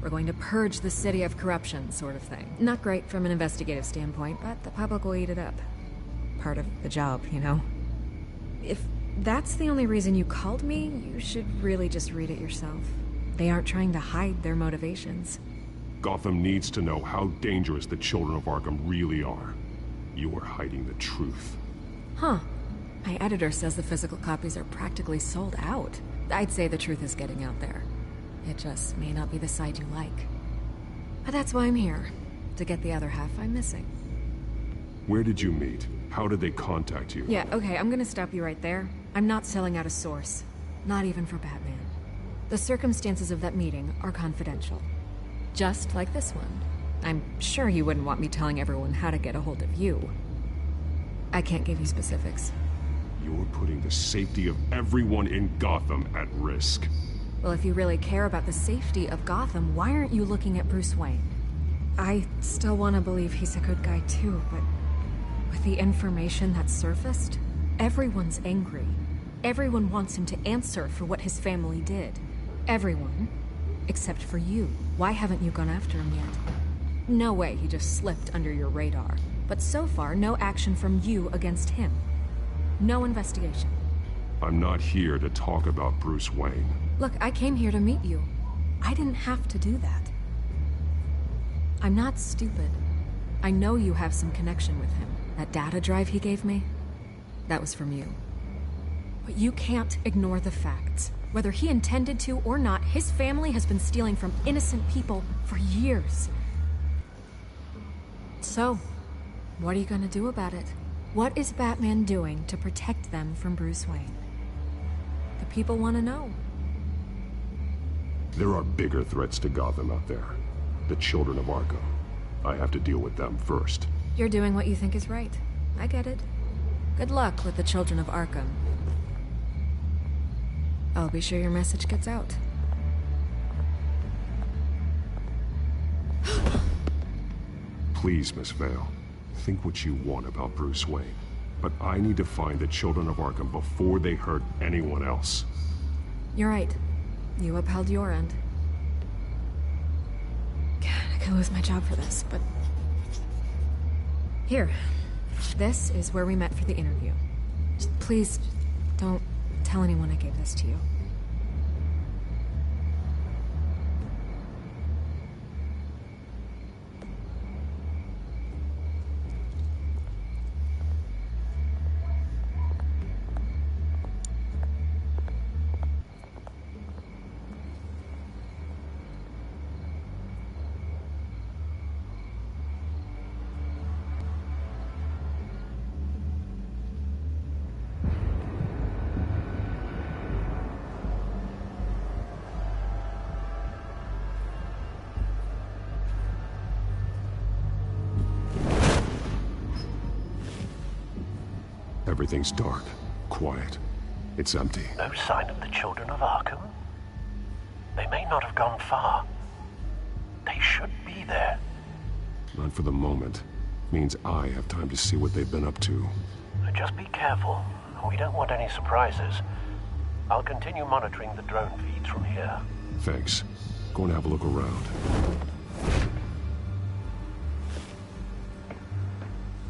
We're going to purge the city of corruption, sort of thing. Not great from an investigative standpoint, but the public will eat it up. Part of the job, you know? If that's the only reason you called me, you should really just read it yourself. They aren't trying to hide their motivations. Gotham needs to know how dangerous the Children of Arkham really are. You are hiding the truth. Huh. My editor says the physical copies are practically sold out. I'd say the truth is getting out there. It just may not be the side you like. But that's why I'm here. To get the other half I'm missing. Where did you meet? How did they contact you? Yeah, okay, I'm gonna stop you right there. I'm not selling out a source. Not even for Batman. The circumstances of that meeting are confidential. Just like this one. I'm sure you wouldn't want me telling everyone how to get a hold of you. I can't give you specifics. You're putting the safety of everyone in Gotham at risk. Well, if you really care about the safety of Gotham, why aren't you looking at Bruce Wayne? I still want to believe he's a good guy too, but with the information that's surfaced, everyone's angry. Everyone wants him to answer for what his family did. Everyone. Except for you. Why haven't you gone after him yet? No way he just slipped under your radar. But so far, no action from you against him. No investigation. I'm not here to talk about Bruce Wayne. Look, I came here to meet you. I didn't have to do that. I'm not stupid. I know you have some connection with him. That data drive he gave me, that was from you. But you can't ignore the facts. Whether he intended to or not, his family has been stealing from innocent people for years. So, what are you gonna do about it? What is Batman doing to protect them from Bruce Wayne? The people want to know. There are bigger threats to Gotham out there. The Children of Arkham. I have to deal with them first. You're doing what you think is right. I get it. Good luck with the children of Arkham. I'll be sure your message gets out. Please, Miss Vale. Think what you want about Bruce Wayne. But I need to find the children of Arkham before they hurt anyone else. You're right. You upheld your end. God, I could lose my job for this, but... Here. This is where we met for the interview. Just please, don't tell anyone I gave this to you. Everything's dark, quiet. It's empty. No sign of the children of Arkham? They may not have gone far. They should be there. Not for the moment. Means I have time to see what they've been up to. Just be careful. We don't want any surprises. I'll continue monitoring the drone feeds from here. Thanks. Go and have a look around.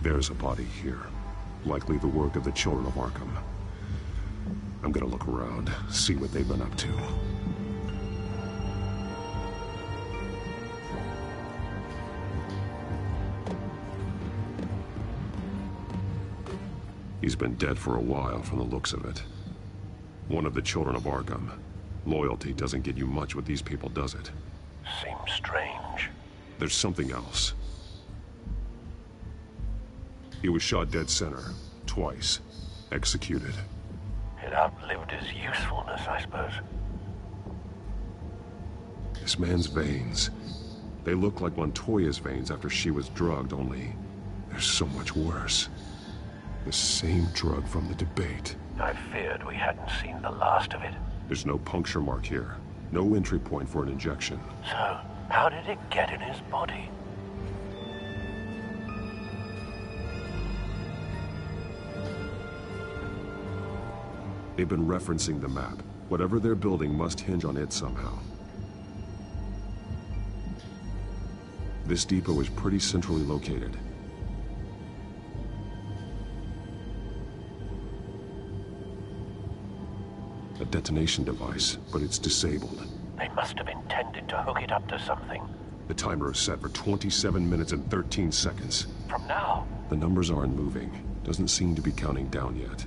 There's a body here. Likely the work of the children of Arkham. I'm gonna look around, see what they've been up to. He's been dead for a while from the looks of it. One of the children of Arkham. Loyalty doesn't get you much with these people, does it? Seems strange. There's something else. He was shot dead center, twice, executed. It outlived his usefulness, I suppose. This man's veins. They look like Montoya's veins after she was drugged, only they're so much worse. The same drug from the debate. I feared we hadn't seen the last of it. There's no puncture mark here. No entry point for an injection. So, how did it get in his body? They've been referencing the map. Whatever they're building must hinge on it somehow. This depot is pretty centrally located. A detonation device, but it's disabled. They must have intended to hook it up to something. The timer is set for 27 minutes and 13 seconds. From now? The numbers aren't moving. Doesn't seem to be counting down yet.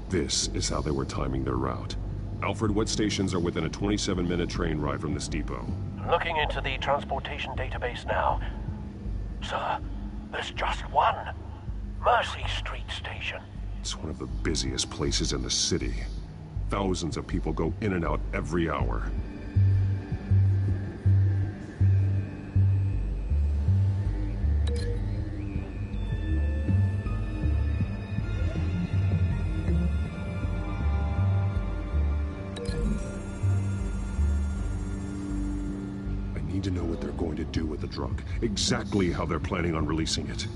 This is how they were timing their route. Alfred, what stations are within a 27-minute train ride from this depot? Looking into the transportation database now. Sir, there's just one. Mercy Street Station. It's one of the busiest places in the city. Thousands of people go in and out every hour. I need to know what they're going to do with the drug. Exactly how they're planning on releasing it.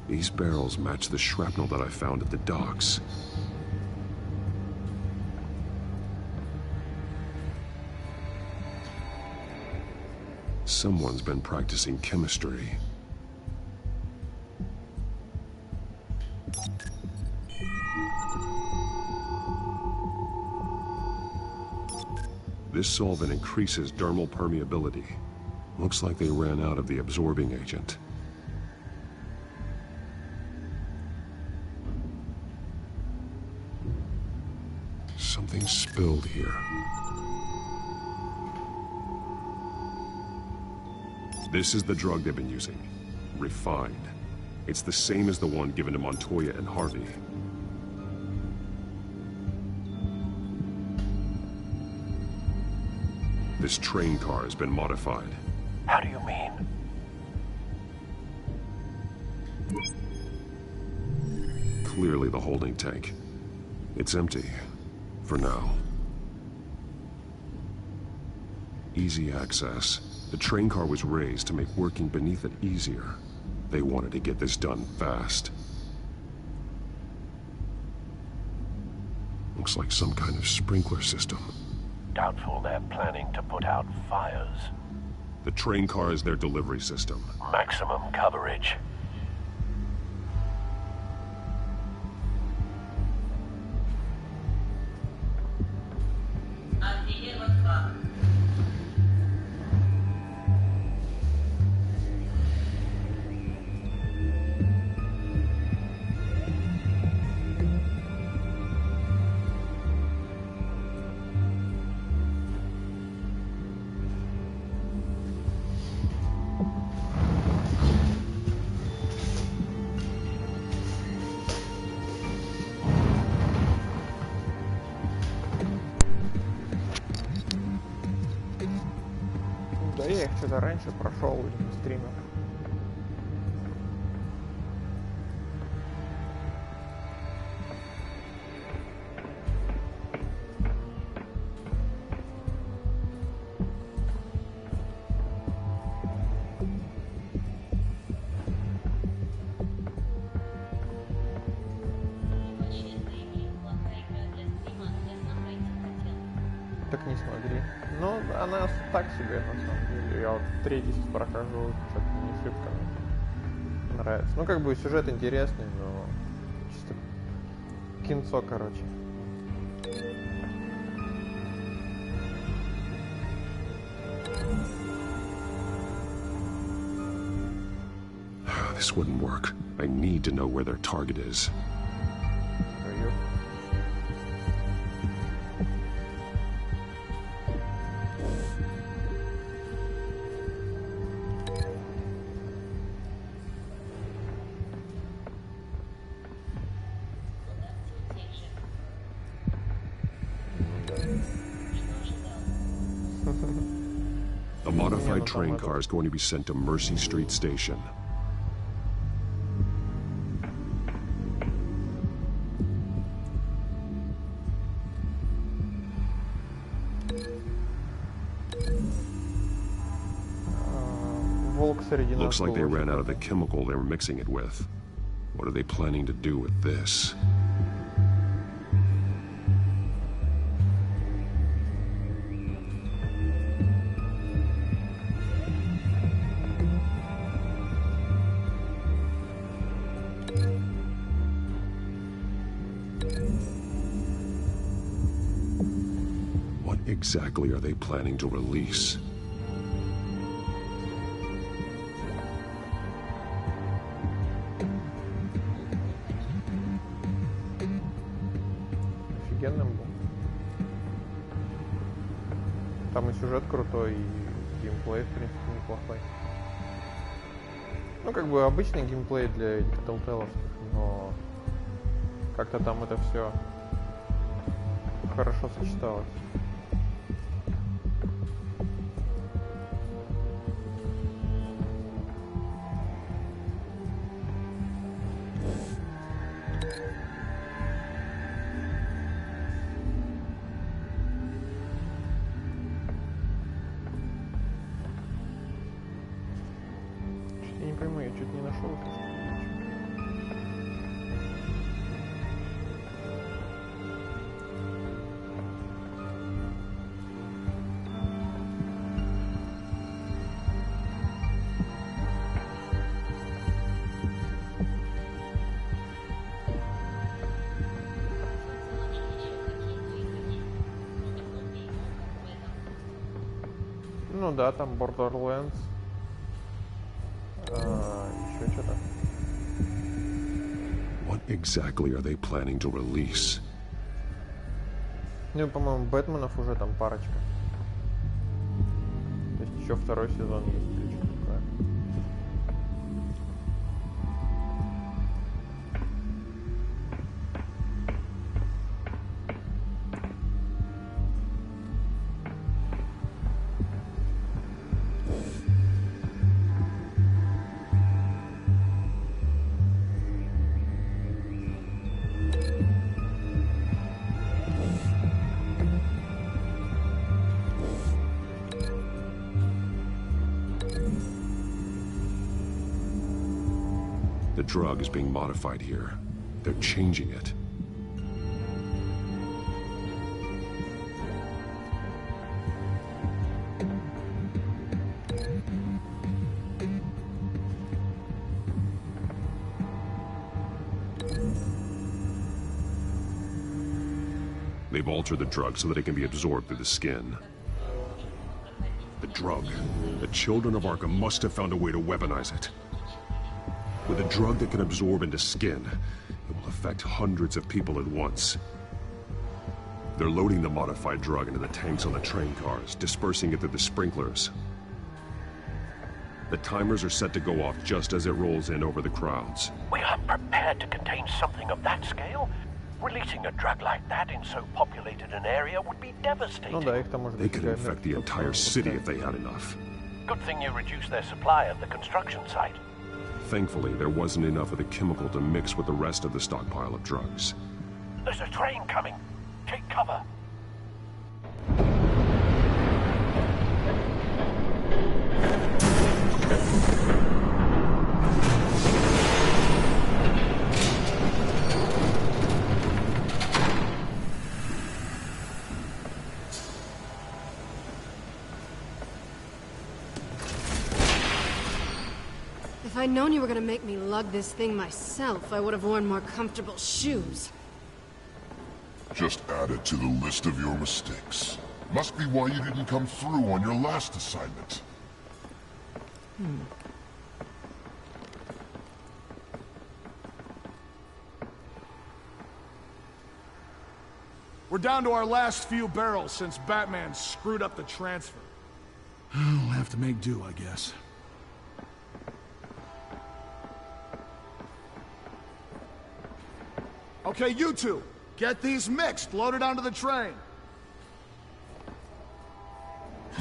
These barrels match the shrapnel that I found at the docks. Someone's been practicing chemistry. This solvent increases dermal permeability. Looks like they ran out of the absorbing agent. Something spilled here. This is the drug they've been using. Refined. It's the same as the one given to Montoya and Harvey. This train car has been modified. How do you mean? Clearly the holding tank. It's empty. For now. Easy access. The train car was raised to make working beneath it easier. They wanted to get this done fast. Looks like some kind of sprinkler system. Doubtful they're planning to put out fires. The train car is their delivery system. Maximum coverage. Да, я их что-то раньше прошел на стримах. Так не смотри. Ну, она так себе, на самом деле. Я вот третий прохожу, что-то не шибко нравится. Ну, как бы сюжет интересный, но чисто кинцо, короче. This wouldn't work. I need to know where their target is. A modified train car is going to be sent to Mercy Street Station. Looks like they ran out of the chemical they were mixing it with. What are they planning to do with this? What exactly are they planning to release? Офигенным был. Там и сюжет крутой, и геймплей, в принципе, неплохой. Ну, как бы обычный геймплей для Telltale'овских, но как-то там это все хорошо сочеталось. Я не пойму, я что-то не нашел. Ну да, там Borderlands. Еще что-то. What exactly are they planning to release? Ну, по-моему, Бэтменов уже там парочка. То есть еще второй сезон есть или что-то такое. drug is being modified here. They're changing it. They've altered the drug so that it can be absorbed through the skin. The drug. The children of Arkham must have found a way to weaponize it. With a drug that can absorb into skin, it will affect hundreds of people at once. They're loading the modified drug into the tanks on the train cars, dispersing it through the sprinklers. The timers are set to go off just as it rolls in over the crowds. We aren't prepared to contain something of that scale. Releasing a drug like that in so populated an area would be devastating. They could infect the entire city if they had enough. Good thing you reduced their supply at the construction site. Thankfully, there wasn't enough of the chemical to mix with the rest of the stockpile of drugs. There's a train coming. Take cover. If I'd known you were gonna make me lug this thing myself, I would have worn more comfortable shoes. Just add it to the list of your mistakes. Must be why you didn't come through on your last assignment. We're down to our last few barrels since Batman screwed up the transfer. We'll have to make do, I guess. Okay, you two, get these mixed, loaded onto the train.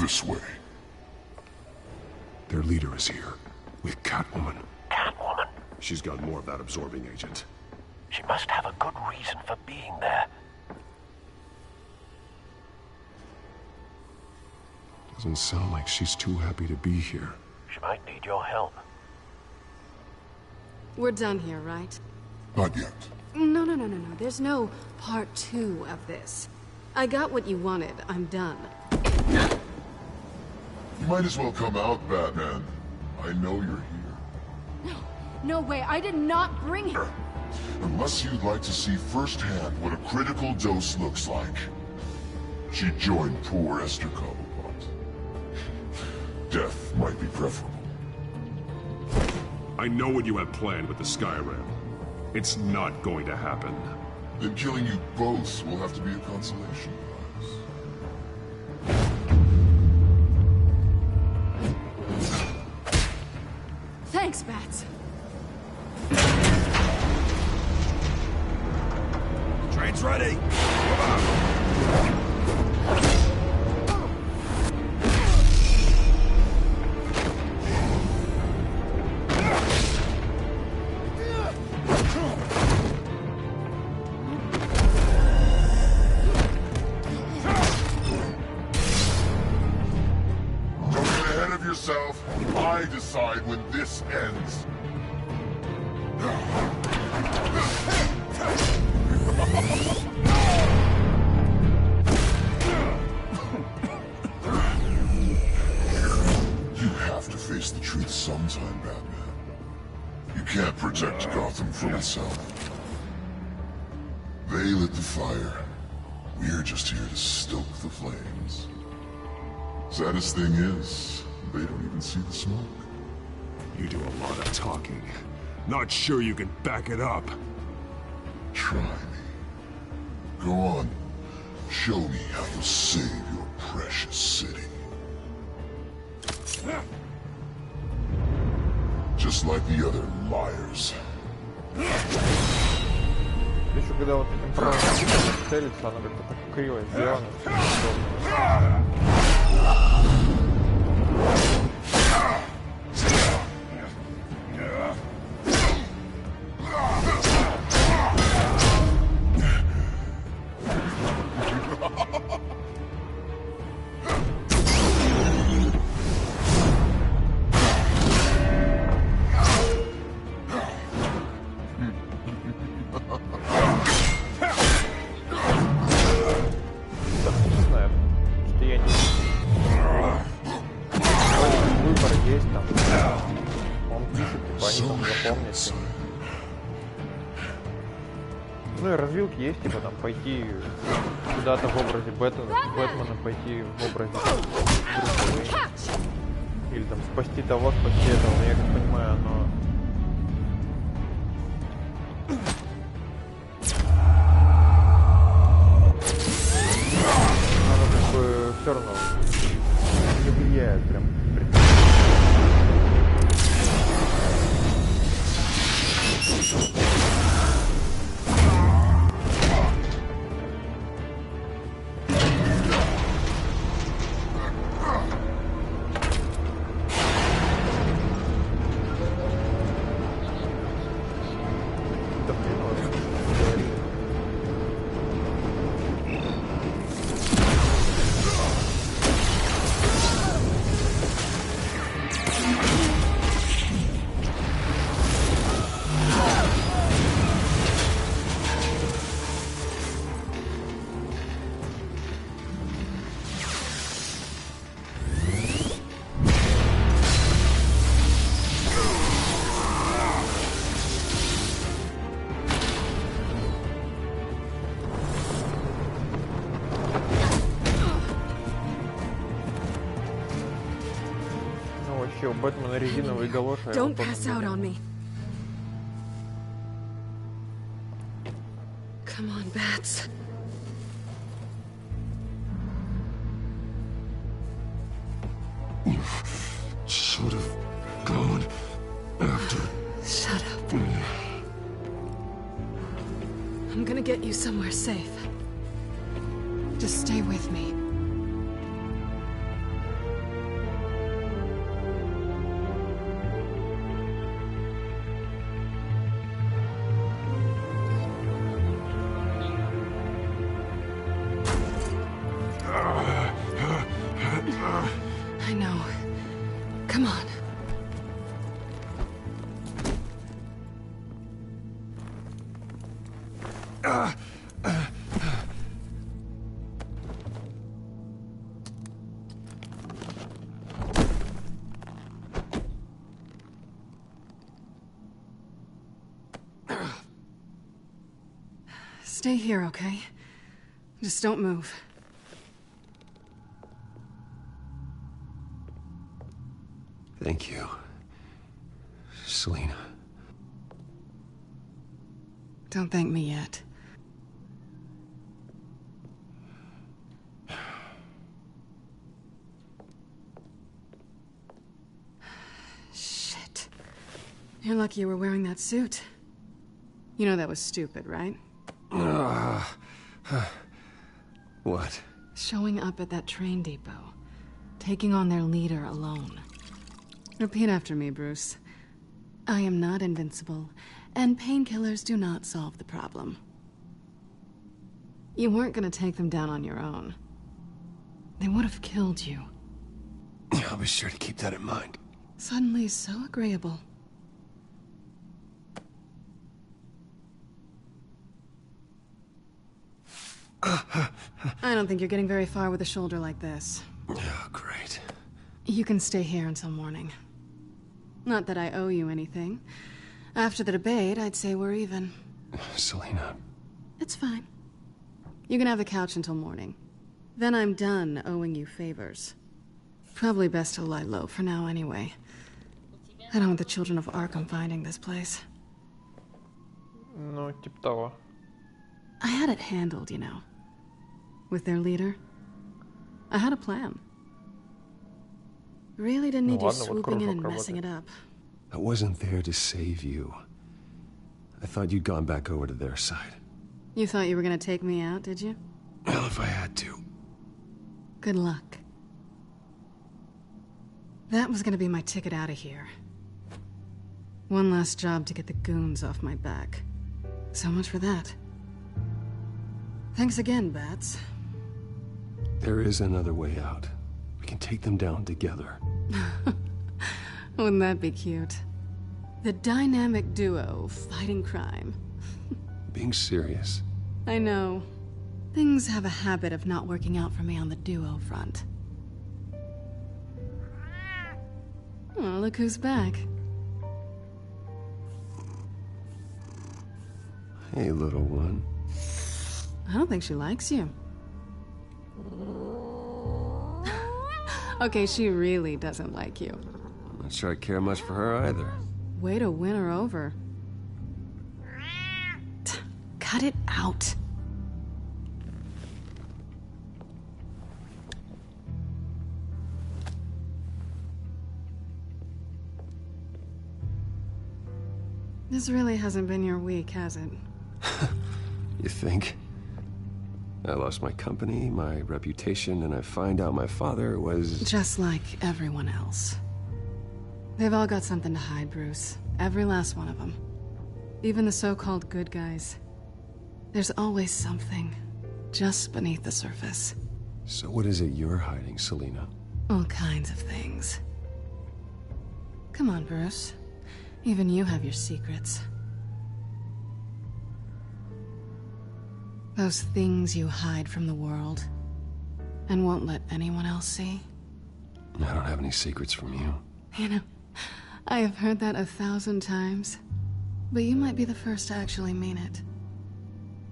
This way. Their leader is here, with Catwoman. Catwoman? She's got more of that absorbing agent. She must have a good reason for being there. Doesn't sound like she's too happy to be here. She might need your help. We're done here, right? Not yet. No. There's no part 2 of this. I got what you wanted. I'm done. You might as well come out, Batman. I know you're here. No way. I did not bring her. Unless you'd like to see firsthand what a critical dose looks like. She joined poor Esther Cobblepot. Death might be preferable. I know what you have planned with the Skyrim. It's not going to happen. Then killing you both will have to be a consolation prize. Thanks, Bats. Train's ready. Come on. I decide when this ends. You have to face the truth sometime, Batman. You can't protect Gotham from itself. They lit the fire. We're just here to stoke the flames. Saddest thing is, they don't even see the smoke. You do a lot of talking. Not sure you can back it up. Try me. Go on. Show me how you save your precious city. Just like the other liars. Еще когда вот этим правым целится, она как-то так криво сделана. Ну и развилки есть, типа там пойти куда-то в образе Бэтмена, пойти в образе Брюса Уэйна. Или там спасти того, спасти этого. Но я как понимаю, оно... Оно как бы все равно не влияет прям. У Бэтмена резиновые галоши. Don't pass out on me. Come on, Bats. You should have gone after. Shut up. I'm gonna get you somewhere safe. Just stay with me. I know. Come on. Stay here, okay? Just don't move. Thank you, Selina. Don't thank me yet. Shit. You're lucky you were wearing that suit. You know that was stupid, right? What? Showing up at that train depot. Taking on their leader alone. Repeat after me, Bruce. I am not invincible, and painkillers do not solve the problem. You weren't gonna take them down on your own. They would have killed you. I'll be sure to keep that in mind. Suddenly so agreeable. I don't think you're getting very far with a shoulder like this. Oh, great. You can stay here until morning. Not that I owe you anything. After the debate, I'd say we're even. Selina. It's fine. You can have the couch until morning. Then I'm done owing you favors. Probably best to lie low for now anyway. I don't want the children of Arkham finding this place. Ну, типа того. I had it handled, you know. With their leader. I had a plan. Really didn't need you swooping in and messing it up. I wasn't there to save you. I thought you'd gone back over to their side. You thought you were gonna take me out, did you? Well, if I had to. Good luck. That was gonna be my ticket out of here. One last job to get the goons off my back. So much for that. Thanks again, Bats. There is another way out. We can take them down together. Wouldn't that be cute? The dynamic duo fighting crime. Being serious. I know. Things have a habit of not working out for me on the duo front. Oh, look who's back. Hey, little one. I don't think she likes you. Okay, she really doesn't like you. I'm not sure I care much for her either. Way to win her over. Cut it out. This really hasn't been your week, has it? You think? I lost my company, my reputation, and I find out my father was... Just like everyone else. They've all got something to hide, Bruce. Every last one of them. Even the so-called good guys. There's always something just beneath the surface. So what is it you're hiding, Selina? All kinds of things. Come on, Bruce. Even you have your secrets. Those things you hide from the world and won't let anyone else see. I don't have any secrets from you. You know, I have heard that 1,000 times, but you might be the first to actually mean it.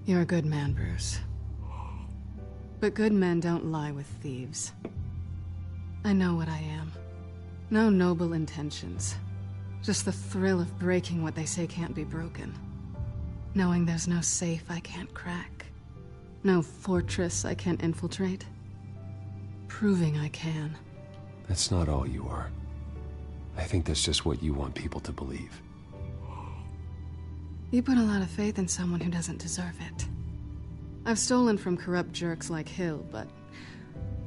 You're a good man, Bruce. But good men don't lie with thieves. I know what I am. No noble intentions. Just the thrill of breaking what they say can't be broken. Knowing there's no safe I can't crack. No fortress I can't infiltrate. Proving I can. That's not all you are. I think that's just what you want people to believe. You put a lot of faith in someone who doesn't deserve it. I've stolen from corrupt jerks like Hill, but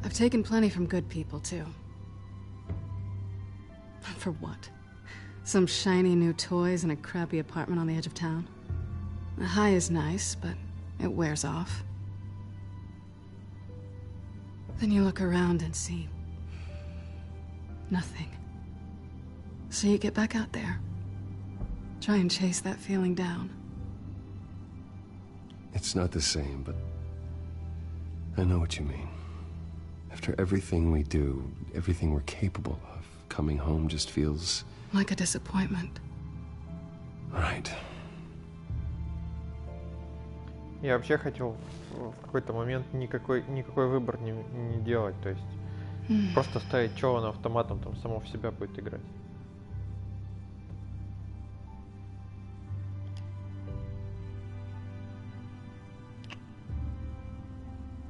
I've taken plenty from good people, too. For what? Some shiny new toys and a crappy apartment on the edge of town? The high is nice, but it wears off. Then you look around and see nothing. So you get back out there. Try and chase that feeling down. It's not the same, but I know what you mean. After everything we do, everything we're capable of, coming home just feels... like a disappointment. Right. Я вообще хотел в какой-то момент никакой выбор не делать, то есть просто ставить чего на автоматом, там само в себя будет играть.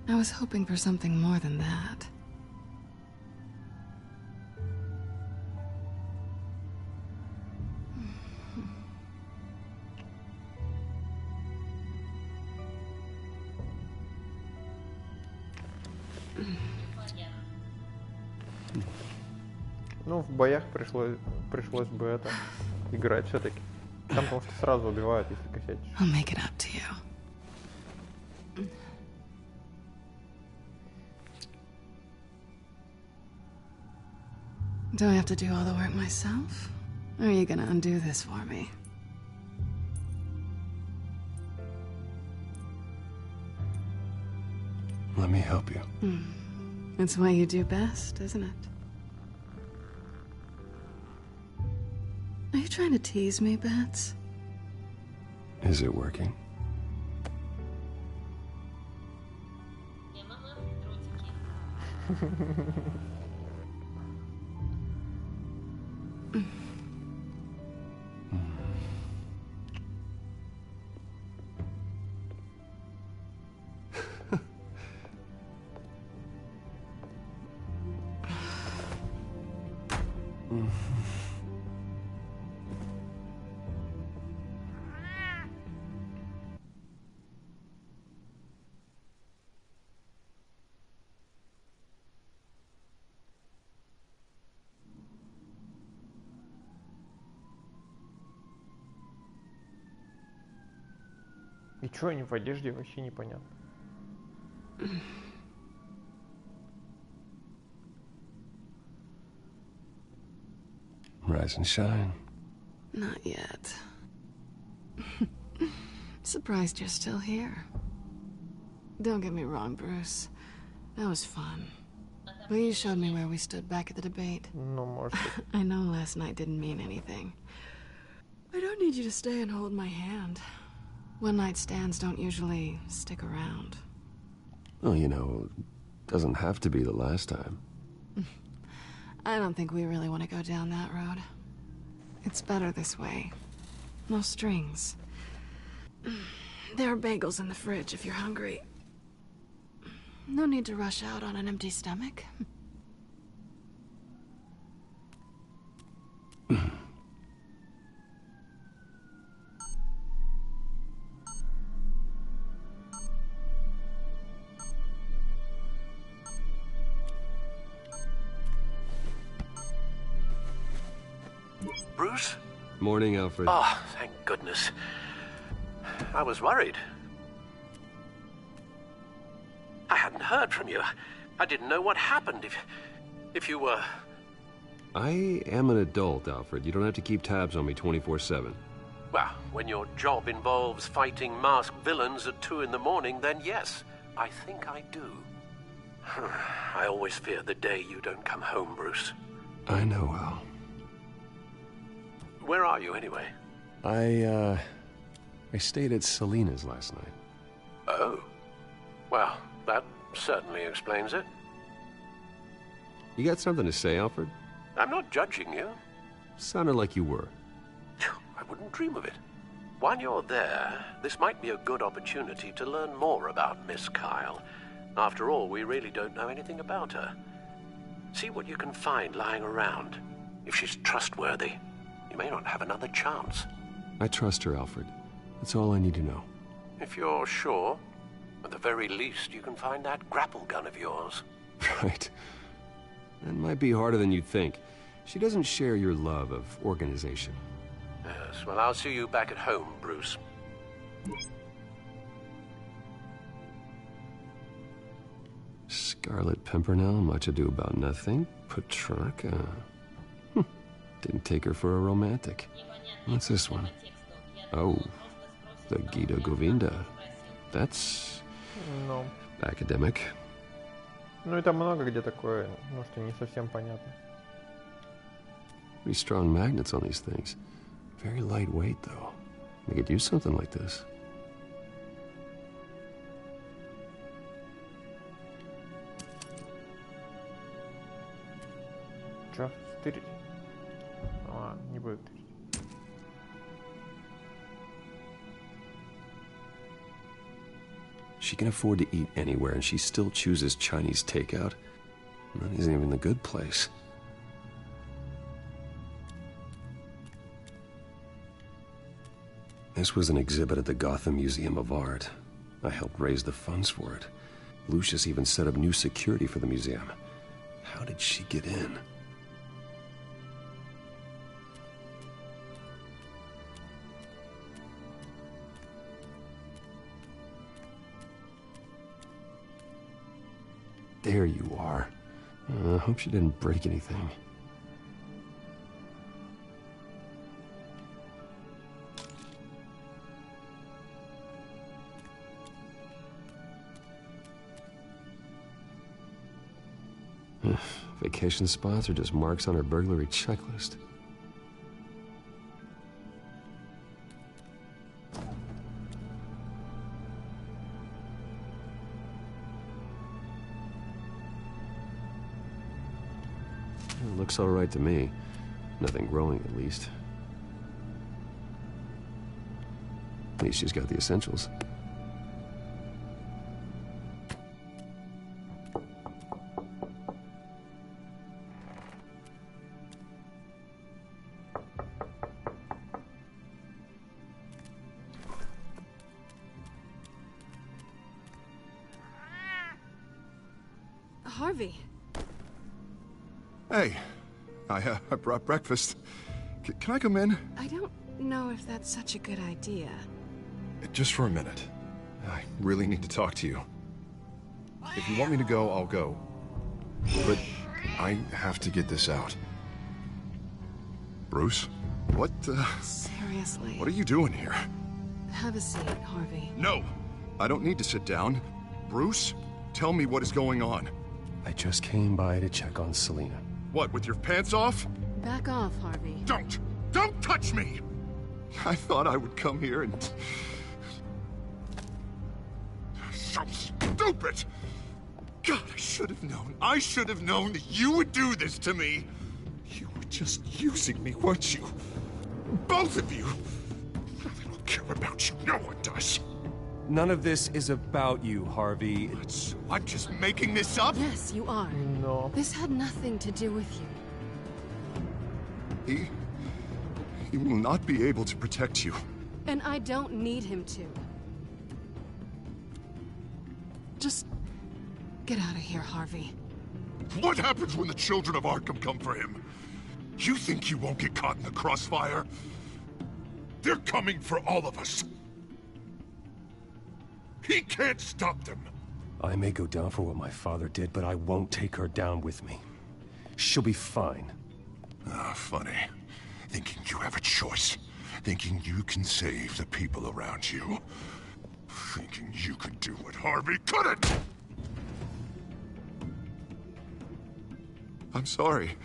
I was hoping for something more than that. Ну, в боях пришлось бы это играть все-таки. Там, потому что сразу убивают, если косячишь. I'll make it up to you. Do I have to do all the work myself? Or are you gonna undo this for me? Let me help you. It's what you do best, isn't it? Are you trying to tease me, Bats? Is it working? И чё они в одежде, вообще непонятно. Rise and shine. Not yet. Surprised you're still here. Don't get me wrong, Bruce. That was fun. But you showed me where we stood back at the debate. Ну, может. I know last night didn't mean anything. I don't need you to stay and hold my hand. One-night stands don't usually stick around. Well, you know, doesn't have to be the last time. I don't think we really want to go down that road. It's better this way. No strings. There are bagels in the fridge if you're hungry. No need to rush out on an empty stomach. Bruce? Morning, Alfred. Oh, thank goodness. I was worried. I hadn't heard from you. I didn't know what happened if you were... I am an adult, Alfred. You don't have to keep tabs on me 24/7. Well, when your job involves fighting masked villains at 2 in the morning, then yes, I think I do. I always fear the day you don't come home, Bruce. I know, Al. Where are you, anyway? I stayed at Selena's last night. Oh. Well, that certainly explains it. You got something to say, Alfred? I'm not judging you. Sounded like you were. I wouldn't dream of it. While you're there, this might be a good opportunity to learn more about Miss Kyle. After all, we really don't know anything about her. See what you can find lying around. If she's trustworthy, you may not have another chance. I trust her, Alfred. That's all I need to know. If you're sure, at the very least, you can find that grapple gun of yours. Right. That might be harder than you'd think. She doesn't share your love of organization. Yes, well, I'll see you back at home, Bruce. Scarlet Pimpernel, much ado about nothing. Petrarca. Didn't take her for a romantic. What's this one? Oh, the Gita Govinda. That's... Ну. academic. Ну и там много где такое, ну что не совсем понятно. Pretty strong magnets on these things. Very lightweight, though. They could use something like this. Чё? Стырить? А, не будет тырить. She can afford to eat anywhere, and she still chooses Chinese takeout. That isn't even the good place. This was an exhibit at the Gotham Museum of Art. I helped raise the funds for it. Lucius even set up new security for the museum. How did she get in? There you are. I hope she didn't break anything. Vacation spots are just marks on her burglary checklist. Looks all right to me. Nothing growing, at least. At least she's got the essentials. Harvey. Hey, I brought breakfast. Can I come in? I don't know if that's such a good idea. Just for a minute. I really need to talk to you. If you want me to go, I'll go. But I have to get this out. Bruce? What, Seriously. What are you doing here? Have a seat, Harvey. No! I don't need to sit down. Bruce, tell me what is going on. I just came by to check on Selena. What, with your pants off? Back off, Harvey. Don't touch me! I thought I would come here and so stupid! God, I should have known. I should have known that you would do this to me. You were just using me, weren't you? Both of you. I don't care about you. No one does. None of this is about you, Harvey. So I'm just making this up? Yes, you are. No. This had nothing to do with you. He will not be able to protect you. And I don't need him to. Just get out of here, Harvey. What happens when the children of Arkham come for him? You think you won't get caught in the crossfire? They're coming for all of us. He can't stop them. I may go down for what my father did, but I won't take her down with me. She'll be fine. Ah, funny. Thinking you have a choice. Thinking you can save the people around you. Thinking you could do what Harvey couldn't! I'm sorry.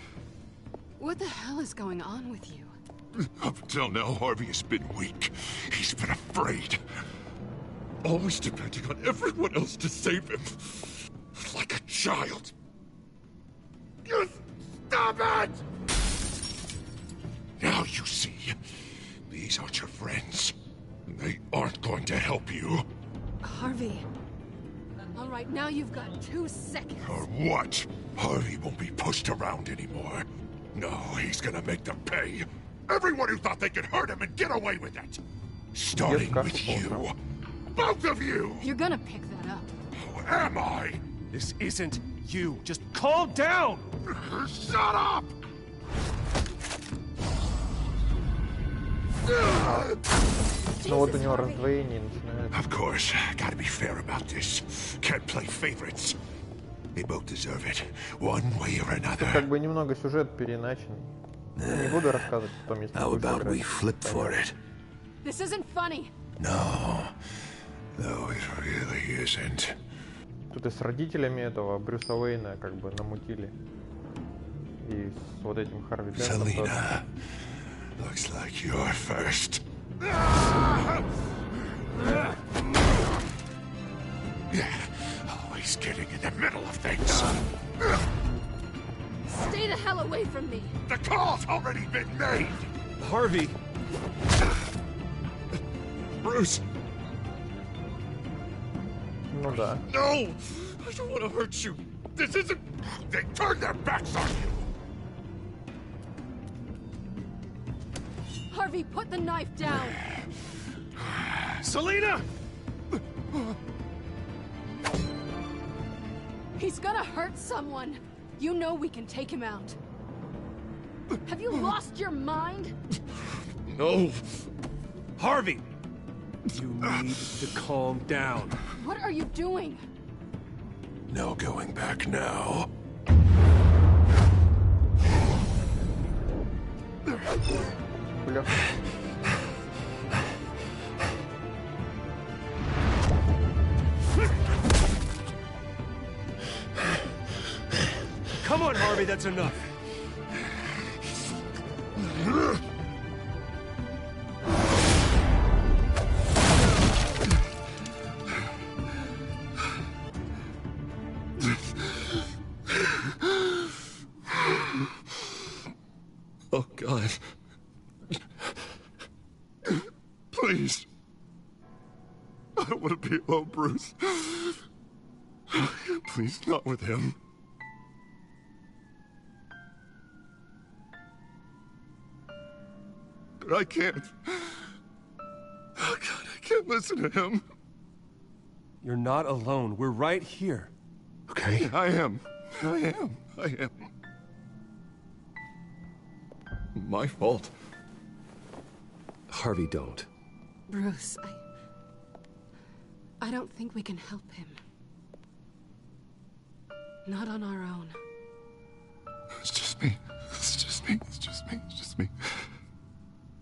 What the hell is going on with you? Up until now, Harvey has been weak. He's been afraid. Always depending on everyone else to save him. Like a child. You stop it! Now you see. These aren't your friends. They aren't going to help you. Harvey. All right, now you've got 2 seconds. Or what? Harvey won't be pushed around anymore. No, he's gonna make them pay. Everyone who thought they could hurt him and get away with it. Starting with you. Both of you! You're gonna pick that up. Who am I? This isn't you. Just calm down! Shut up! Ну вот у него раздвоение начинается. Of course, gotta be fair about this. Can't play favorites. They both deserve it, one way or another. Как бы немного сюжет переначен. Не буду рассказывать потом, если How about we flip for it? This isn't funny. No, it really isn't. Тут и с родителями этого Брюса Уэйна как бы намутили. И с вот этим Харви Дентом тоже. Selina, looks like you're first. Always getting in the middle of things. Stay the hell away from me. The call's already been made. Harvey. Bruce. Ну да. No! I don't want to hurt you. This isn't... They turned their backs on you. Harvey, put the knife down. Selina! He's gonna hurt someone. You know we can take him out. Have you lost your mind? No. Harvey! You need to calm down. What are you doing? No going back now. Бля. Come on, Harvey, that's enough. Oh, God. Please. I don't want to be alone, Bruce. Please, not with him. But I can't. Oh, God, I can't listen to him. You're not alone. We're right here. Okay? I am. My fault. Harvey, don't. Bruce, I don't think we can help him. Not on our own. It's just me. It's just me.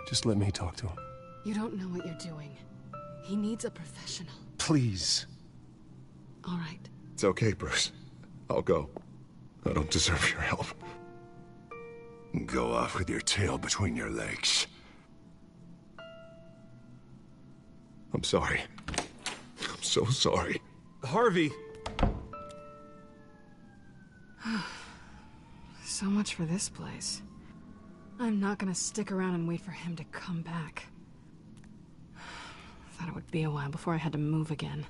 Just let me talk to him. You don't know what you're doing. He needs a professional. Please. All right. It's okay, Bruce. I'll go. I don't deserve your help. Go off with your tail between your legs. I'm sorry. I'm so sorry. Harvey! So much for this place. I'm not gonna stick around and wait for him to come back. Thought it would be a while before I had to move again.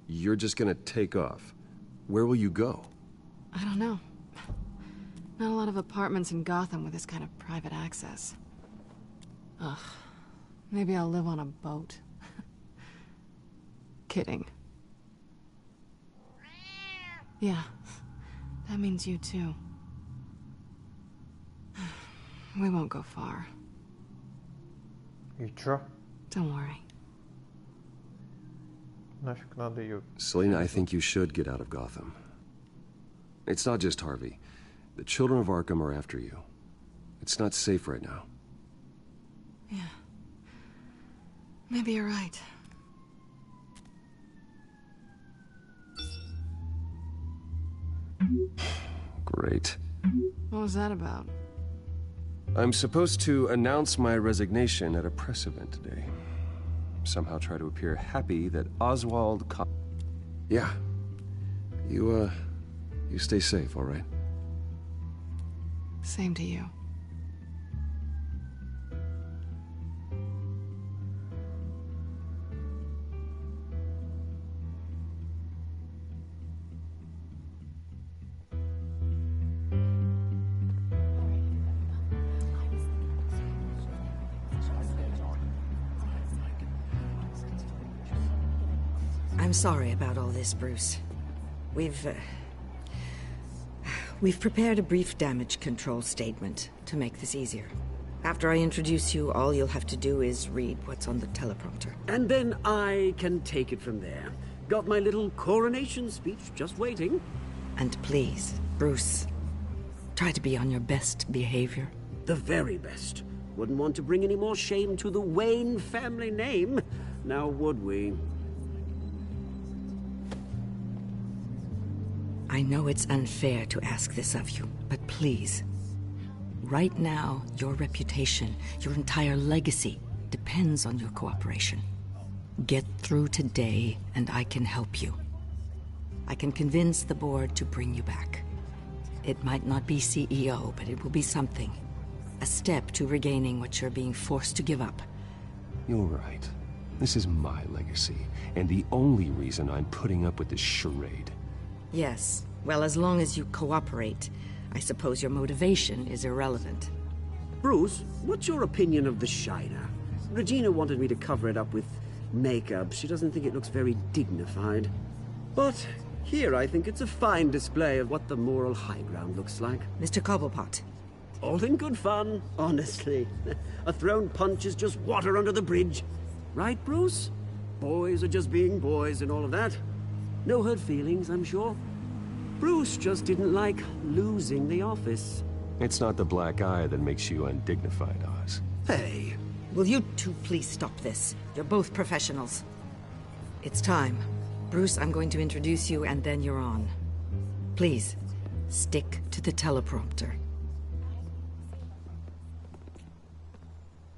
You're just gonna take off. Where will you go? I don't know. Not a lot of apartments in Gotham with this kind of private access. Ugh. Maybe I'll live on a boat. Kidding. Yeah. That means you too. We won't go far. И чё? Don't worry. Нафиг надо ее... Selena, I think you should get out of Gotham. It's not just Harvey. The children of Arkham are after you. It's not safe right now. Yeah. Maybe you're right. Great. What was that about? I'm supposed to announce my resignation at a press event today. Somehow try to appear happy that Oswald Yeah. You stay safe, all right? Same to you. I'm sorry about all this, Bruce. We've prepared a brief damage control statement to make this easier. After I introduce you, all you'll have to do is read what's on the teleprompter. And then I can take it from there. Got my little coronation speech just waiting. And please, Bruce, try to be on your best behavior. The very best. Wouldn't want to bring any more shame to the Wayne family name, now would we? I know it's unfair to ask this of you, but please. Right now, your reputation, your entire legacy, depends on your cooperation. Get through today, and I can help you. I can convince the board to bring you back. It might not be CEO, but it will be something. A step to regaining what you're being forced to give up. You're right. This is my legacy, and the only reason I'm putting up with this charade. Yes. Well, as long as you cooperate, I suppose your motivation is irrelevant. Bruce, what's your opinion of the Shiner? Regina wanted me to cover it up with makeup. She doesn't think it looks very dignified. But here I think it's a fine display of what the moral high ground looks like. Mr. Cobblepot. All in good fun, honestly. A thrown punch is just water under the bridge. Right, Bruce? Boys are just being boys and all of that. No hurt feelings, I'm sure. Bruce just didn't like losing the office. It's not the black eye that makes you undignified, Oz. Hey. Will you two please stop this? You're both professionals. It's time. Bruce, I'm going to introduce you and then you're on. Please, stick to the teleprompter.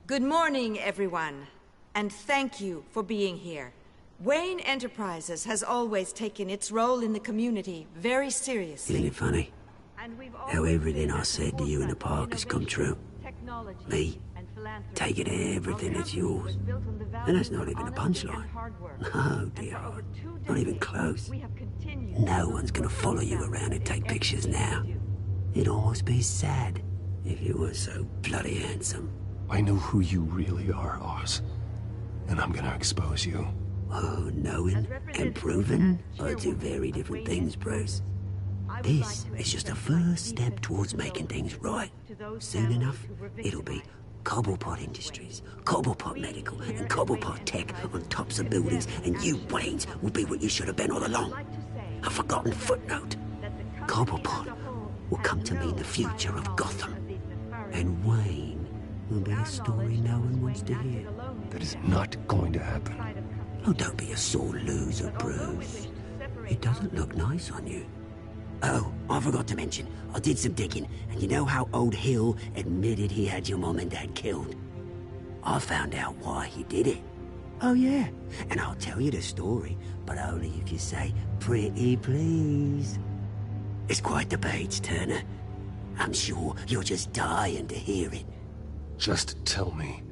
Good morning, everyone. And thank you for being here. Wayne Enterprises has always taken its role in the community very seriously. Isn't it funny? How everything I said to you in the park has come true. Me, taking everything that's yours. And that's not even a punchline. No, dear heart. Not even close. No one's gonna follow you around and take pictures now. It'd almost be sad if you were so bloody handsome. I know who you really are, Oz. And I'm gonna expose you. Oh, knowing and proving are two very different things, Bruce. This is just a first step towards making things right. Soon enough, it'll be Cobblepot Industries, Cobblepot Medical, and Cobblepot Tech on tops of buildings, and you, Waynes, will be what you should have been all along. A forgotten footnote. Cobblepot will come to mean the future of Gotham. And Wayne will be a story no one wants to hear. That is not going to happen. Oh, don't be a sore loser, Bruce. It doesn't look nice on you. Oh, I forgot to mention, I did some digging, and you know how old Hill admitted he had your mom and dad killed? I found out why he did it. Oh, yeah, and I'll tell you the story, but only if you say pretty please. It's quite the page turner. I'm sure you're just dying to hear it. Just tell me.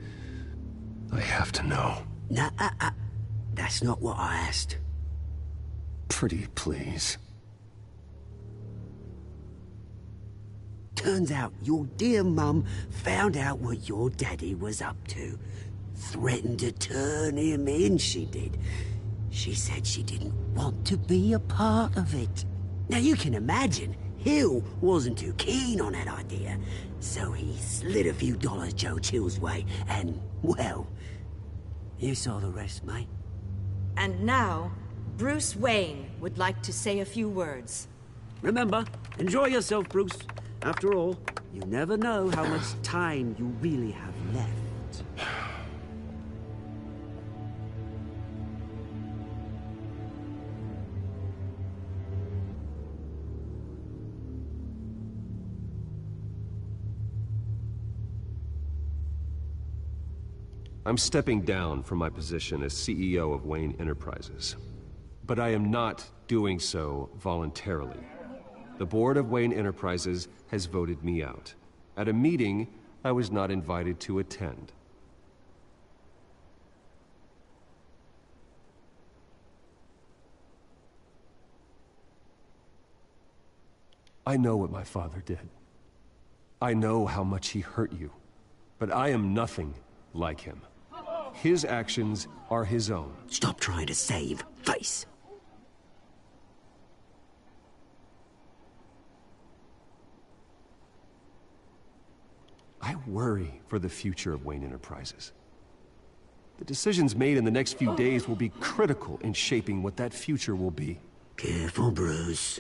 I have to know. Nah, that's not what I asked. Pretty please. Turns out your dear mum found out what your daddy was up to. Threatened to turn him in, she did. She said she didn't want to be a part of it. Now you can imagine, Hill wasn't too keen on that idea. So he slid a few dollars Joe Chill's way, and, well, you saw the rest, mate. And now, Bruce Wayne would like to say a few words. Remember, enjoy yourself, Bruce. After all, you never know how much time you really have left. I'm stepping down from my position as CEO of Wayne Enterprises. But I am not doing so voluntarily. The board of Wayne Enterprises has voted me out. At a meeting I was not invited to attend. I know what my father did. I know how much he hurt you. But I am nothing like him. His actions are his own. Stop trying to save face. I worry for the future of Wayne Enterprises. The decisions made in the next few days will be critical in shaping what that future will be. Careful, Bruce.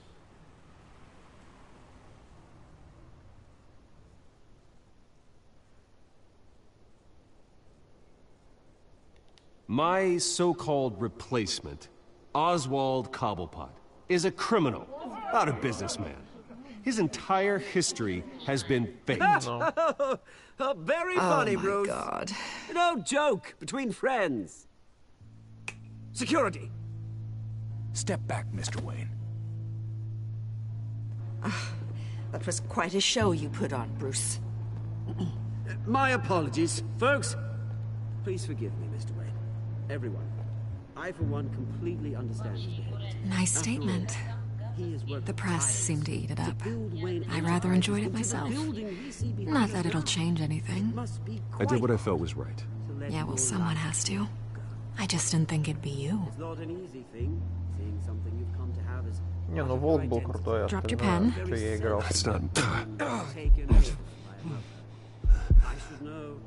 My so-called replacement, Oswald Cobblepot, is a criminal, not a businessman. His entire history has been faked. Very funny, Bruce. Oh my God. No joke between friends. Security. Step back, Mr. Wayne. That was quite a show you put on, Bruce. My apologies, folks. Please forgive me, Mr. Wayne. Everyone. I, for one, completely understand his behavior. Nice statement. The press seemed to eat it up. I rather enjoyed it myself. Not that it'll change anything. I did what I felt was right. Yeah, well, someone has to. I just didn't think it'd be you. It's not an easy thing, seeing something you've come to have as... Не, ну Волк был крутой, Dropped your pen. что я играл. That's not... I should know.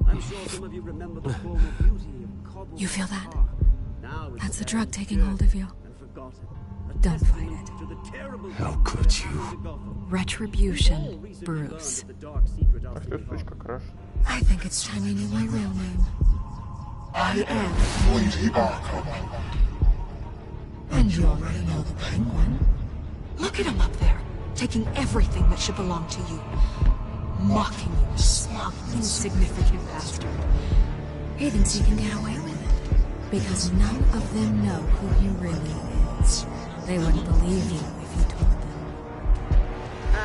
I'm sure some of you remember the form of beauty of cobble. You feel that? That's the drug taking hold of you. Don't fight it. How could you? Retribution, Bruce. А что сучка краш? I think it's time you knew my real name. I am Lady Arkham. And you already know the Penguin. Look at him up there, taking everything that should belong to you. Mocking you, smug, insignificant bastard. He thinks he can get away with it. Because none of them know who he really is. They wouldn't believe you if you told them.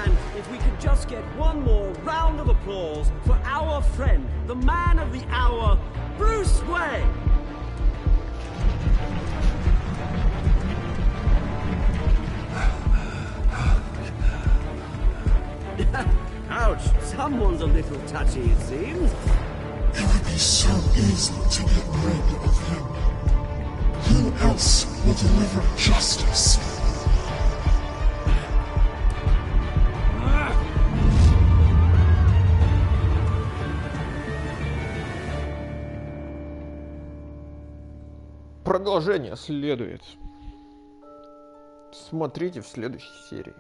And if we could just get one more round of applause for our friend, the man of the hour, Bruce Wayne! Ouch, someone's a little touchy, it seems. It would be so easy to get rid of him. Who else will deliver justice? Продолжение следует. Смотрите в следующей серии.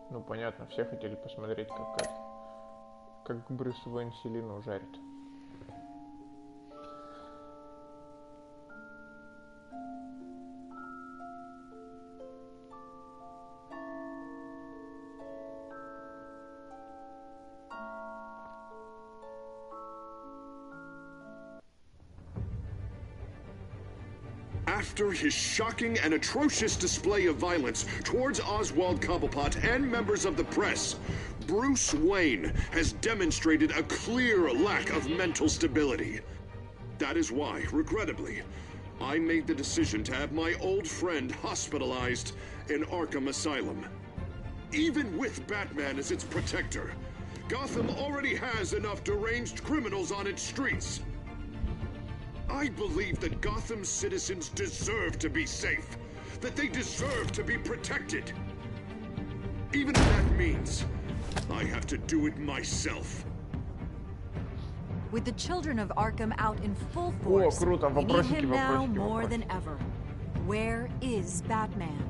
Ну, понятно, все хотели посмотреть, как Брюс Уэйн Селину жарит. After his shocking and atrocious display of violence towards Oswald Cobblepot and members of the press, Bruce Wayne has demonstrated a clear lack of mental stability. That is why, regrettably, I made the decision to have my old friend hospitalized in Arkham Asylum. Even with Batman as its protector, Gotham already has enough deranged criminals on its streets. I believe that Gotham's citizens deserve to be safe, that they deserve to be protected. Even if that means I have to do it myself. With the children of Arkham out in full force, we need him now more than ever. Where is Batman?